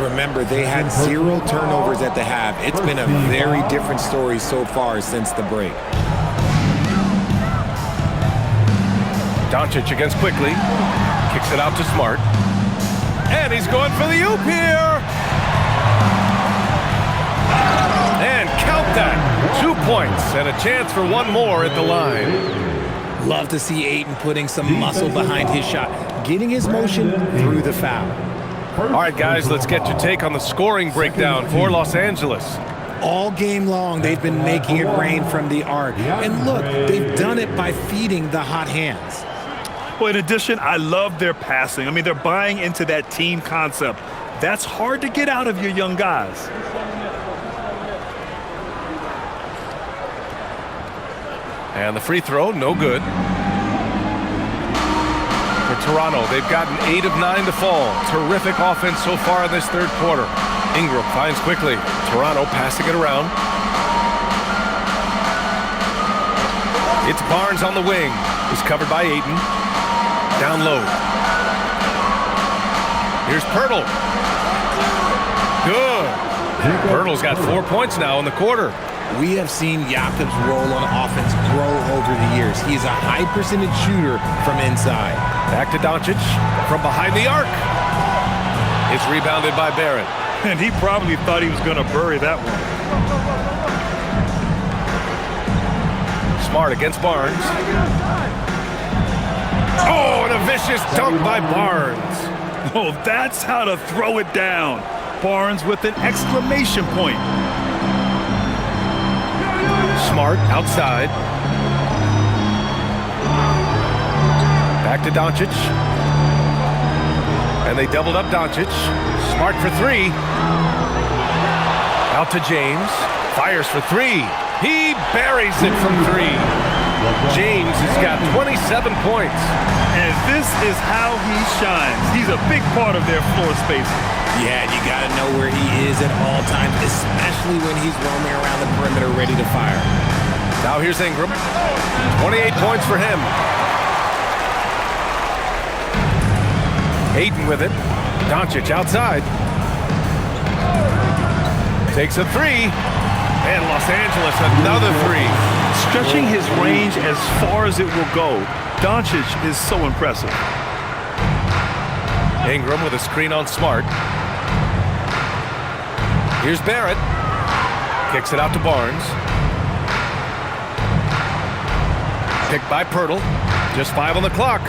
Remember, they had 0 turnovers at the half. It's been a very different story so far since the break. Doncic against Quickly. Kicks it out to Smart. And he's going for the oop here. And count that. 2 points and a chance for one more at the line. Love to see Ayton putting some muscle behind his shot, getting his motion through the foul. All right, guys, let's get your take on the scoring breakdown for Los Angeles. All game long, they've been making it rain from the arc. And look, they've done it by feeding the hot hands. Well, in addition, I love their passing. I mean, they're buying into that team concept. That's hard to get out of your young guys. And the free throw, no good. For Toronto, they've gotten 8 of 9 to fall. Terrific offense so far in this third quarter. Ingram finds Quickly. Toronto passing it around. It's Barnes on the wing. He's covered by Ayton. Down low. Here's Pirtle. Good. Pirtle's got 4 points now in the quarter. We have seen Jakob's role on offense grow over the years. He's a high percentage shooter from inside. Back to Doncic from behind the arc. It's rebounded by Barrett. And he probably thought he was going to bury that one. Smart against Barnes. Oh, and a vicious dunk by Barnes. Oh, that's how to throw it down. Barnes with an exclamation point. Smart outside. Back to Doncic. And they doubled up Doncic. Smart for 3. Out to James. Fires for 3. He buries it from 3. James has got 27 points. And this is how he shines. He's a big part of their floor space. Yeah, you got to know where he is at all times, especially when he's roaming around the perimeter ready to fire. Now here's Ingram. 28 points for him. Ayton with it. Doncic outside. Takes a 3. And Los Angeles another 3. Stretching his range as far as it will go. Doncic is so impressive. Ingram with a screen on Smart. Here's Barrett. Kicks it out to Barnes. Picked by Pirtle. Just 5 on the clock.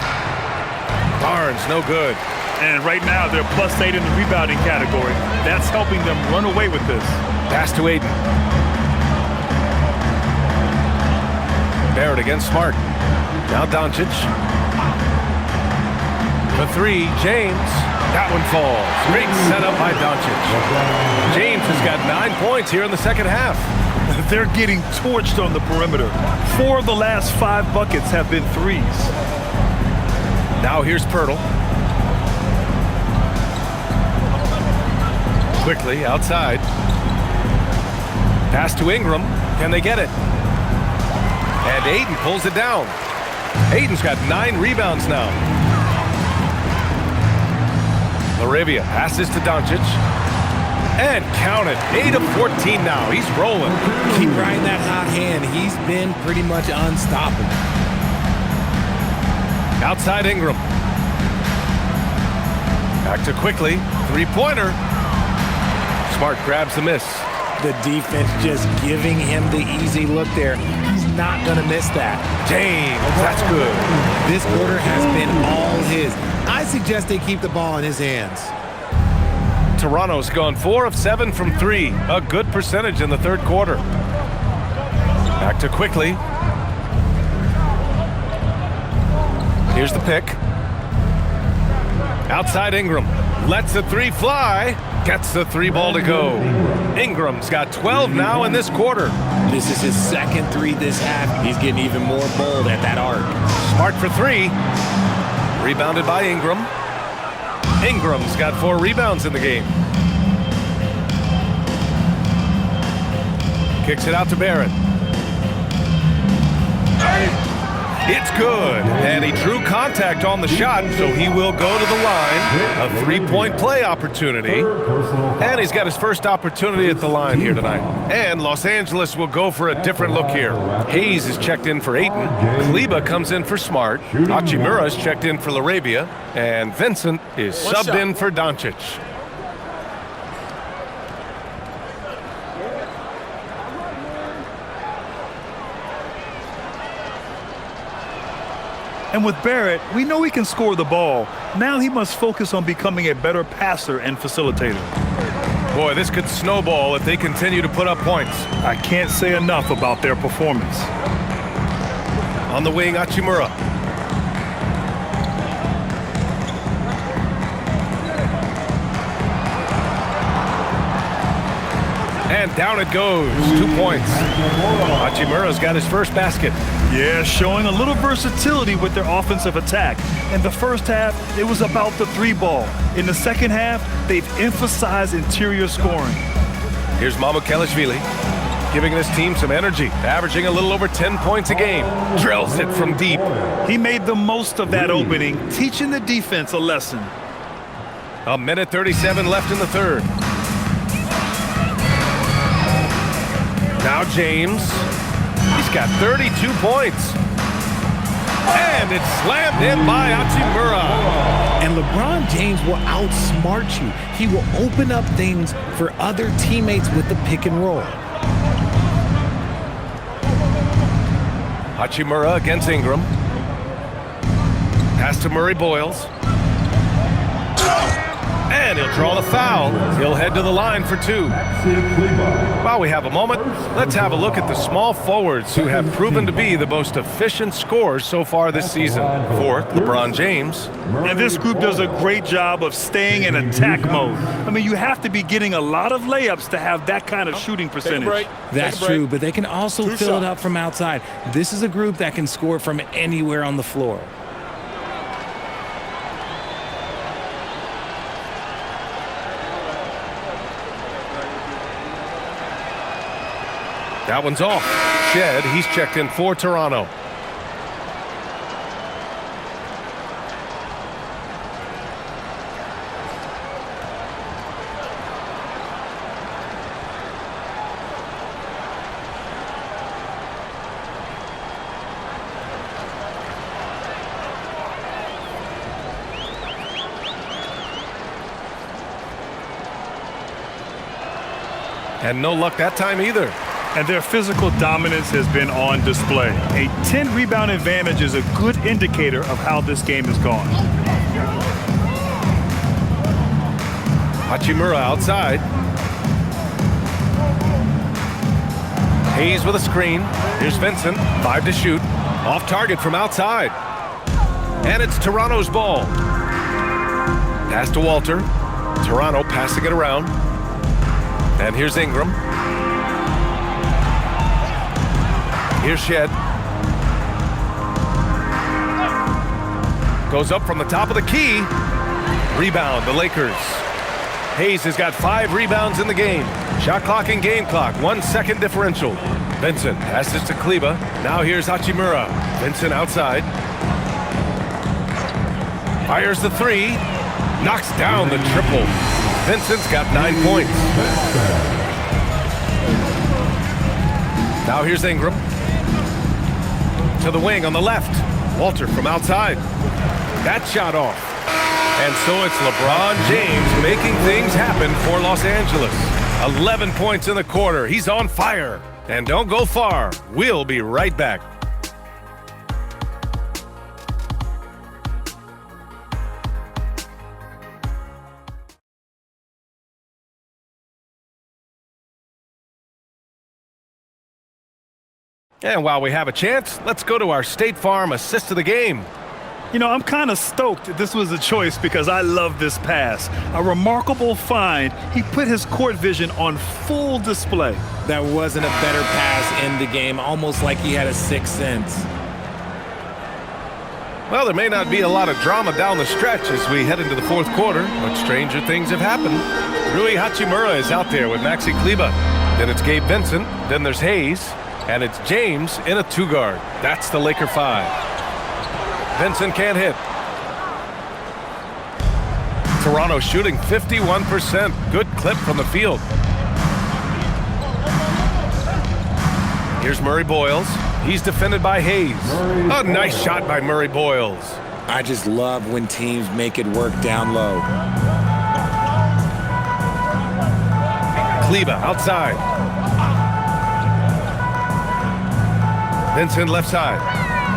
Barnes, no good. And right now, they're +8 in the rebounding category. That's helping them run away with this. Pass to Ayton. Barrett against Smart. Now Doncic. For 3, James. That one falls. Great setup by Doncic. James has got 9 points here in the second half. They're getting torched on the perimeter. 4 of the last 5 buckets have been 3s. Now here's Pirtle. Quickly outside. Pass to Ingram. Can they get it? And Ayton pulls it down. Ayton's got 9 rebounds now. LaRavia passes to Doncic. And count it. 8 of 14 now. He's rolling. Keep riding that hot hand. He's been pretty much unstoppable. Outside Ingram. Back to Quickly. 3-pointer. Smart grabs the miss. The defense just giving him the easy look there. He's not going to miss that. James, that's good. This quarter has been all his. I suggest they keep the ball in his hands. Toronto's gone 4 of 7 from 3. A good percentage in the third quarter. Back to quickly. Here's the pick. Outside Ingram. Lets the three fly. Gets the three ball to go. Ingram's got 12 now in this quarter. This is his second three this half. He's getting even more bold at that arc. Smart for 3. Rebounded by Ingram. Ingram's got 4 rebounds in the game. Kicks it out to Barrett. It's good, and he drew contact on the shot, so he will go to the line. A three-point play opportunity, and he's got his first opportunity at the line here tonight. And Los Angeles will go for a different look here. Hayes is checked in for Ayton. Kleber comes in for Smart. Hachimura is checked in for Larabia, and Vincent is subbed in for Doncic. And with Barrett, we know he can score the ball. Now he must focus on becoming a better passer and facilitator. Boy, this could snowball if they continue to put up points. I can't say enough about their performance. On the wing, Hachimura. And down it goes. 2 points. Hachimura's got his first basket. Yeah, showing a little versatility with their offensive attack. In the first half, it was about the three ball. In the second half, they've emphasized interior scoring. Here's Mamukelashvili, giving this team some energy, averaging a little over 10 points a game. Drills it from deep. He made the most of that opening, teaching the defense a lesson. A minute 37 left in the third. Now James. He's got 32 points. And it's slammed in by Hachimura. And LeBron James will outsmart you. He will open up things for other teammates with the pick and roll. Hachimura against Ingram. Pass to Murray Boyles. And he'll draw the foul. He'll head to the line for 2. While we have a moment, let's have a look at the small forwards who have proven to be the most efficient scorers so far this season. Fourth, LeBron James. And this group does a great job of staying in attack mode. I mean, you have to be getting a lot of layups to have that kind of shooting percentage. That's true, but they can also fill it up from outside. This is a group that can score from anywhere on the floor. That one's off. Shed, he's checked in for Toronto. And no luck that time either. And their physical dominance has been on display. A 10-rebound advantage is a good indicator of how this game has gone. Hachimura outside. Hayes with a screen. Here's Vincent. 5 to shoot. Off target from outside. And it's Toronto's ball. Pass to Walter. Toronto passing it around. And here's Ingram. Here's Shed. Goes up from the top of the key. Rebound, the Lakers. Hayes has got 5 rebounds in the game. Shot clock and game clock, 1 second differential. Vincent passes to Kleber. Now here's Hachimura. Vincent outside. Fires the 3. Knocks down the triple. Vincent's got 9 points. Now here's Ingram. To the wing on the left. Walter from outside. That shot off. And so it's LeBron James making things happen for Los Angeles. 11 points in the quarter. He's on fire. And don't go far. We'll be right back. And while we have a chance, let's go to our State Farm assist of the game. You know, I'm kind of stoked this was a choice because I love this pass. A remarkable find. He put his court vision on full display. That wasn't a better pass in the game, almost like he had a sixth sense. Well, there may not be a lot of drama down the stretch as we head into the fourth quarter, but stranger things have happened. Rui Hachimura is out there with Maxi Kleber. Then it's Gabe Vincent. Then there's Hayes. And it's James in a two-guard. That's the Laker 5. Vincent can't hit. Toronto shooting 51%. Good clip from the field. Here's Murray Boyles. He's defended by Hayes. A nice shot by Murray Boyles. I just love when teams make it work down low. Kleber outside. Vincent left side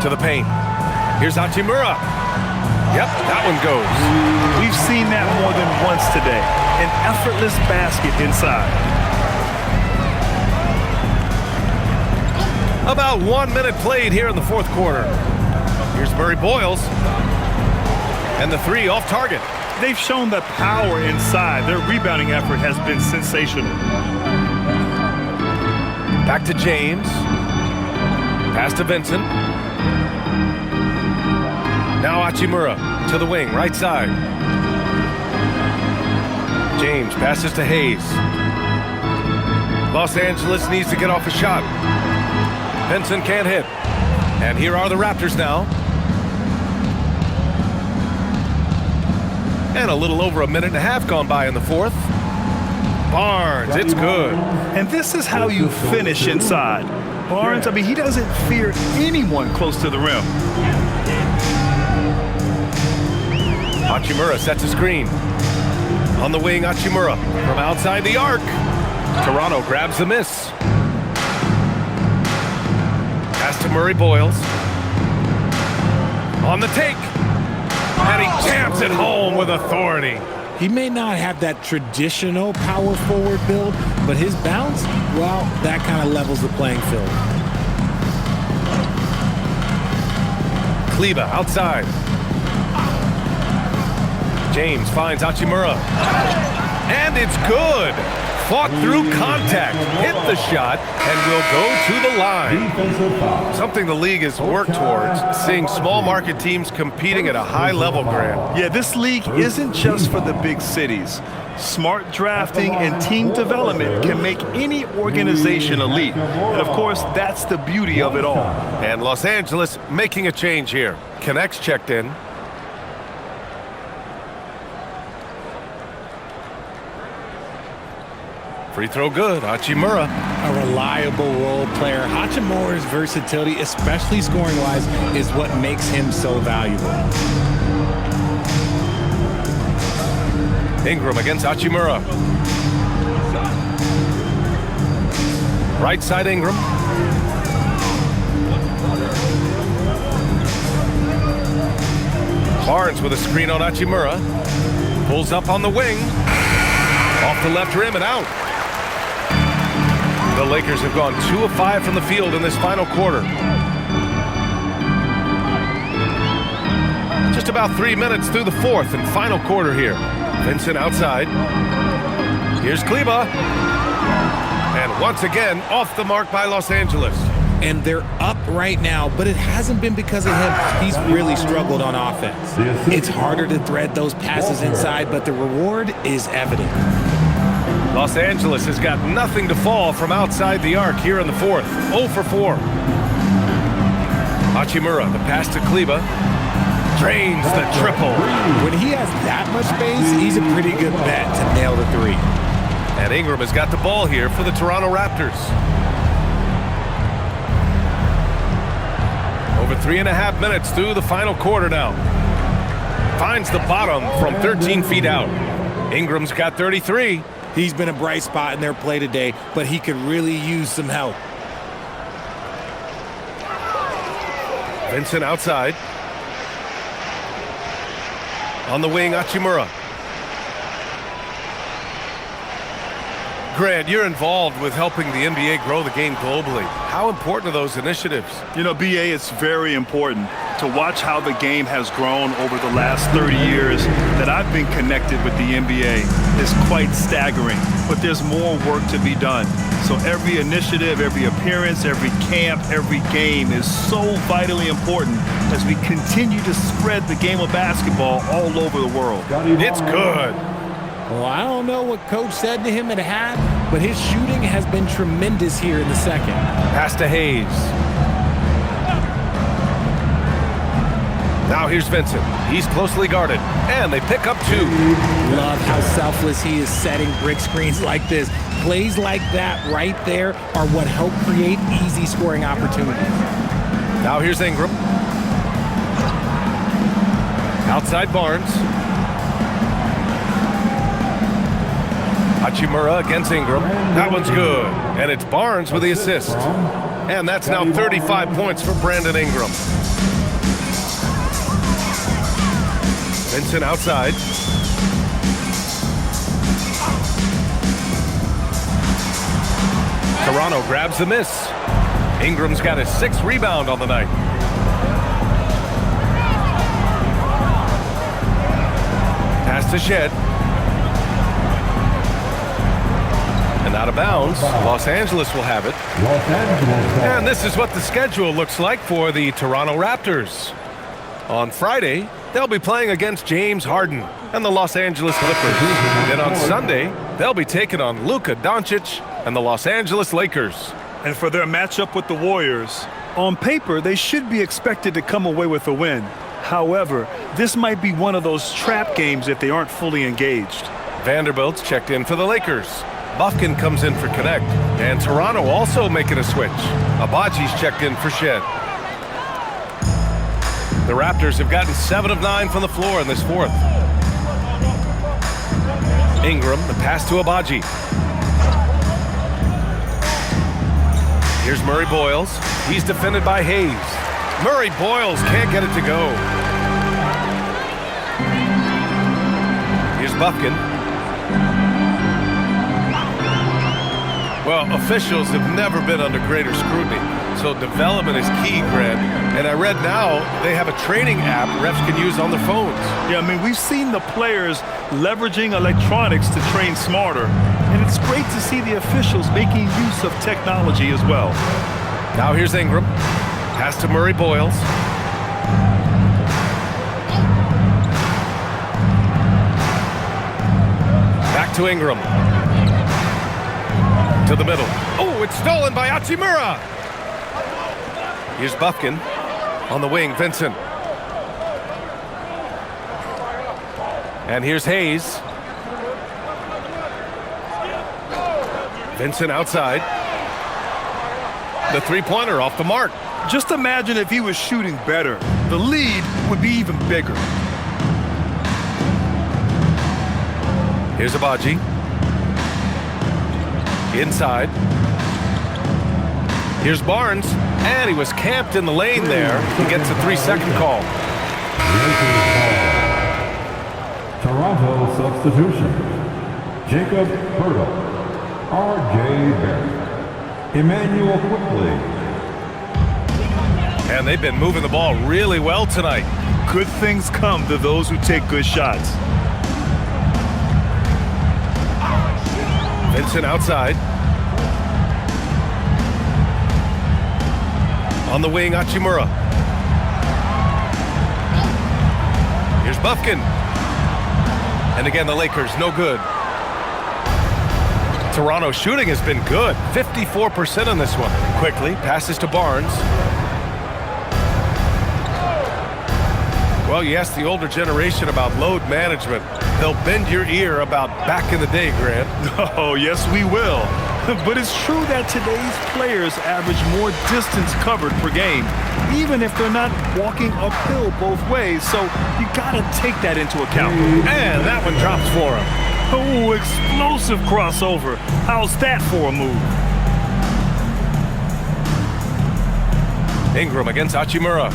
to the paint. Here's Hachimura. Yep, that one goes. We've seen that more than once today. An effortless basket inside. About 1 minute played here in the fourth quarter. Here's Murray Boyles. And the three off target. They've shown the power inside. Their rebounding effort has been sensational. Back to James. Pass to Vincent. Now Hachimura to the wing, right side. James passes to Hayes. Los Angeles needs to get off a shot. Vincent can't hit. And here are the Raptors now. And a little over a minute and a half gone by in the fourth. Barnes, it's good. And this is how you finish inside. Barnes, I mean, he doesn't fear anyone close to the rim. Hachimura sets a screen. On the wing, Hachimura from outside the arc. Toronto grabs the miss. Pass to Murray Boyles. On the take. And he jams it home with authority. He may not have that traditional power forward build, but his bounce, well, that kind of levels the playing field. Kleber outside. James finds Hachimura. And it's good. Fought through contact, hit the shot, and will go to the line. Something the league has worked towards, seeing small market teams competing at a high level, Grant. Yeah, this league isn't just for the big cities. Smart drafting and team development can make any organization elite. And of course, that's the beauty of it all. And Los Angeles making a change here. Connects checked in. Free throw good, Hachimura. A reliable role player. Hachimura's versatility, especially scoring-wise, is what makes him so valuable. Ingram against Hachimura. Right side Ingram. Barnes with a screen on Hachimura. Pulls up on the wing. Off the left rim and out. The Lakers have gone 2 of 5 from the field in this final quarter. Just about 3 minutes through the fourth and final quarter here. Vincent outside. Here's Kleber. And once again, off the mark by Los Angeles. And they're up right now, but it hasn't been because of him. He's really struggled on offense. It's harder to thread those passes inside, but the reward is evident. Los Angeles has got nothing to fall from outside the arc here in the fourth. 0 for 4. Hachimura, the pass to Kleber. Drains the triple. When he has that much space, he's a pretty good bet to nail the three. And Ingram has got the ball here for the Toronto Raptors. Over 3.5 minutes through the final quarter now. Finds the bottom from 13 feet out. Ingram's got 33. He's been a bright spot in their play today, but he could really use some help. Vincent outside. On the wing, Hachimura. Grant, you're involved with helping the NBA grow the game globally. How important are those initiatives? You know, BA, it's very important to watch how the game has grown over the last 30 years that I've been connected with the NBA. Is quite staggering, but there's more work to be done. So every initiative, every appearance, every camp, every game is so vitally important as we continue to spread the game of basketball all over the world. It's good. Well, I don't know what Coach said to him at half, but his shooting has been tremendous here in the second. Pass to Hayes. Now here's Vincent. He's closely guarded, and they pick up 2. Love how selfless he is setting brick screens like this. Plays like that right there are what help create easy scoring opportunities. Now here's Ingram. Outside Barnes. Hachimura against Ingram. That one's good. And it's Barnes with the assist. And that's now 35 points for Brandon Ingram. Vincent outside. Toronto grabs the miss. Ingram's got his 6th rebound on the night. Pass to Shed. And out of bounds, Los Angeles will have it. And this is what the schedule looks like for the Toronto Raptors. On Friday, they'll be playing against James Harden and the Los Angeles Clippers. Then on Sunday, they'll be taking on Luka Doncic and the Los Angeles Lakers. And for their matchup with the Warriors, on paper, they should be expected to come away with a win. However, this might be one of those trap games if they aren't fully engaged. Vanderbilt's checked in for the Lakers. Buffkin comes in for Connect. And Toronto also making a switch. Abaji's checked in for Shed. The Raptors have gotten 7 of 9 from the floor in this 4th. Ingram, the pass to Abaji. Here's Murray Boyles. He's defended by Hayes. Murray Boyles can't get it to go. Here's Buffkin. Well, officials have never been under greater scrutiny, so development is key, Grant. And I read now they have a training app refs can use on their phones. Yeah, I mean, we've seen the players leveraging electronics to train smarter, and it's great to see the officials making use of technology as well. Now here's Ingram. Pass to Murray Boyles. Back to Ingram. To the middle. Oh, it's stolen by Hachimura. Here's Buffkin. On the wing, Vincent. And here's Hayes. Vincent outside. The three-pointer off the mark. Just imagine if he was shooting better. The lead would be even bigger. Here's Abaji. Inside. Here's Barnes. And he was camped in the lane there. He gets a 3-second call. Toronto substitution. Jacob Hurdle. R.J. Barrett. Emmanuel Quickly. And they've been moving the ball really well tonight. Good things come to those who take good shots. Vincent outside. On the wing, Hachimura. Here's Buffkin. And again, the Lakers, no good. Toronto shooting has been good. 54% on this one. Quickly, passes to Barnes. Well, you ask the older generation about load management. They'll bend your ear about back in the day, Grant. Oh, yes, we will. But it's true that today's players average more distance covered per game, even if they're not walking uphill both ways. So you got to take that into account. And that one drops for him. Oh, explosive crossover. How's that for a move? Ingram against Hachimura.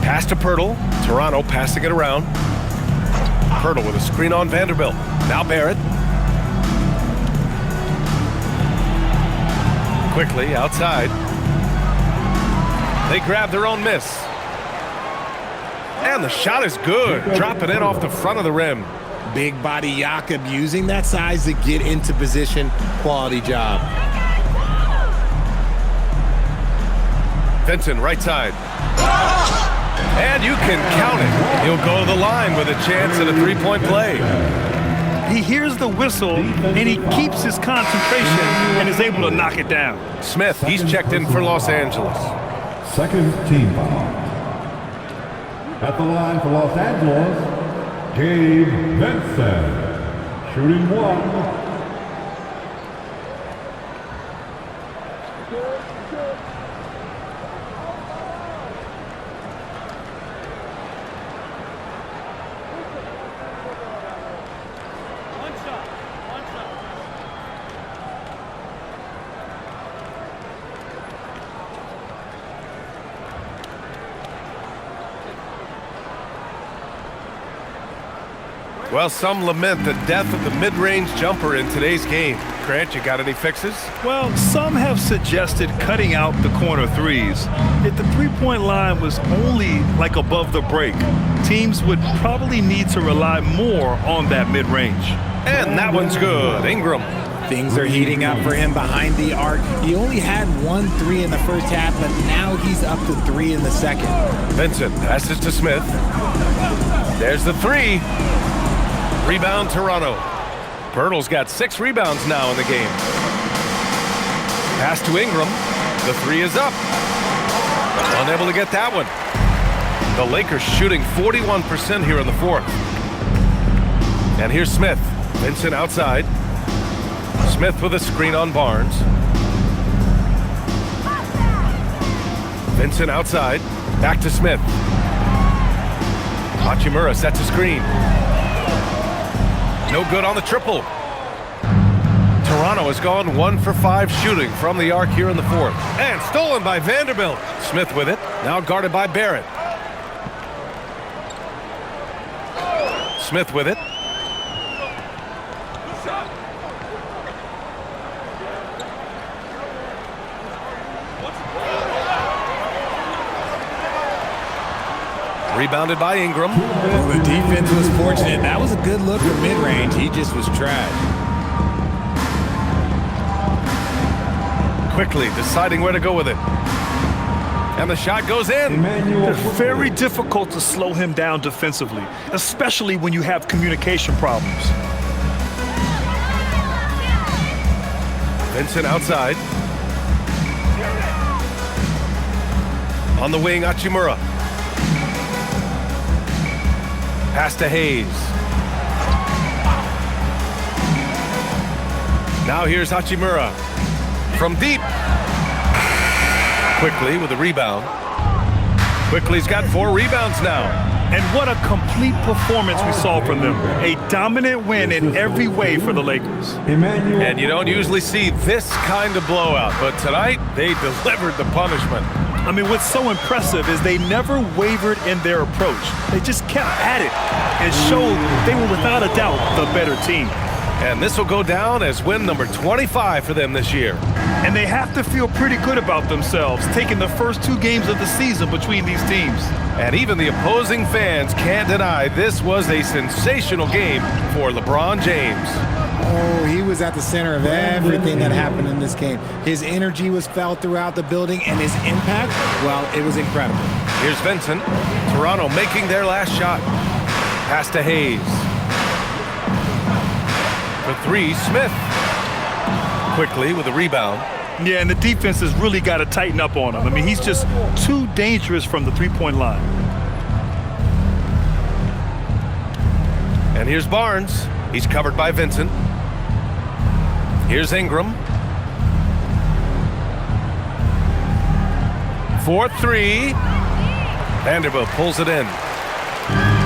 Pass to Pirtle. Toronto passing it around. Pirtle with a screen on Vanderbilt. Now Barrett. Quickly outside. They grab their own miss. And the shot is good. Dropping in off the front of the rim. Big body Jakob using that size to get into position. Quality job. Vincent, right side. And you can count it. He'll go to the line with a chance at a three-point play. He hears the whistle, and he keeps his concentration and is able to knock it down. Smith, he's checked in for Los Angeles. Second team foul. At the line for Los Angeles, Gabe Vincent, shooting one. Well, some lament the death of the mid-range jumper in today's game. Grant, you got any fixes? Well, some have suggested cutting out the corner threes. If the three-point line was only like above the break, teams would probably need to rely more on that mid-range. And that one's good. Ingram. Things are heating up for him behind the arc. He only had 1 3 in the first half, but now he's up to 3 in the second. Vincent passes to Smith. There's the three. Rebound, Toronto. Pirtle's got 6 rebounds now in the game. Pass to Ingram. The three is up. Unable to get that one. The Lakers shooting 41% here in the fourth. And here's Smith. Vincent outside. Smith with a screen on Barnes. Vincent outside. Back to Smith. Hachimura sets a screen. No good on the triple. Toronto has gone 1 for 5 shooting from the arc here in the fourth. And stolen by Vanderbilt. Smith with it. Now guarded by Barrett. Smith with it. Rebounded by Ingram. Well, the defense was fortunate. That was a good look for mid-range. He just was trash. Quickly deciding where to go with it. And the shot goes in. It's very difficult to slow him down defensively, especially when you have communication problems. Vincent outside. On the wing, Hachimura. Pass to Hayes. Now here's Hachimura. From deep. Quickly with a rebound. Quickly's got 4 rebounds now. And what a complete performance we saw from them. A dominant win in every way for the Lakers. And you don't usually see this kind of blowout, but tonight they delivered the punishment. I mean, what's so impressive is they never wavered in their approach. They just kept at it and showed they were without a doubt the better team. And this will go down as win number 25 for them this year. And they have to feel pretty good about themselves, taking the first 2 games of the season between these teams. And even the opposing fans can't deny this was a sensational game for LeBron James. Oh, he was at the center of everything that happened in this game. His energy was felt throughout the building, and his impact, well, it was incredible. Here's Vincent. Toronto making their last shot. Pass to Hayes. For 3, Smith. Quickly with a rebound. Yeah, and the defense has really got to tighten up on him. I mean, he's just too dangerous from the three-point line. And here's Barnes. He's covered by Vincent. Here's Ingram. 4-3. Vanderbilt pulls it in.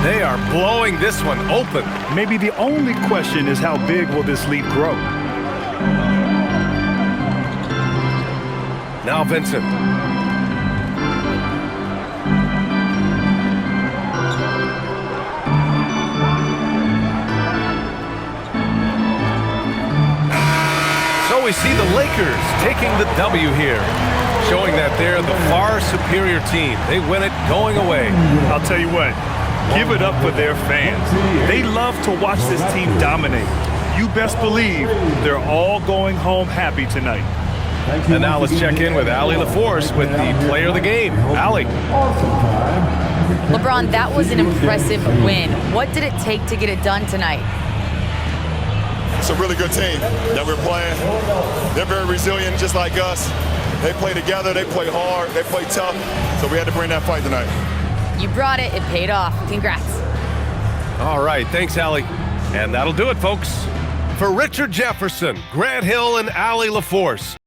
They are blowing this one open. Maybe the only question is how big will this lead grow? Now Vincent. So we see the Lakers taking the W here, showing that they're the far superior team. They win it going away. I'll tell you what, give it up for their fans. They love to watch this team dominate. You best believe they're all going home happy tonight. And now let's check in with Allie LaForce with the player of the game. Allie. LeBron, that was an impressive win. What did it take to get it done tonight? It's a really good team that we're playing. They're very resilient, just like us. They play together, they play hard, they play tough. So we had to bring that fight tonight. You brought it. It paid off. Congrats. All right, thanks, Allie. And that'll do it, folks. For Richard Jefferson, Grant Hill, and Allie LaForce,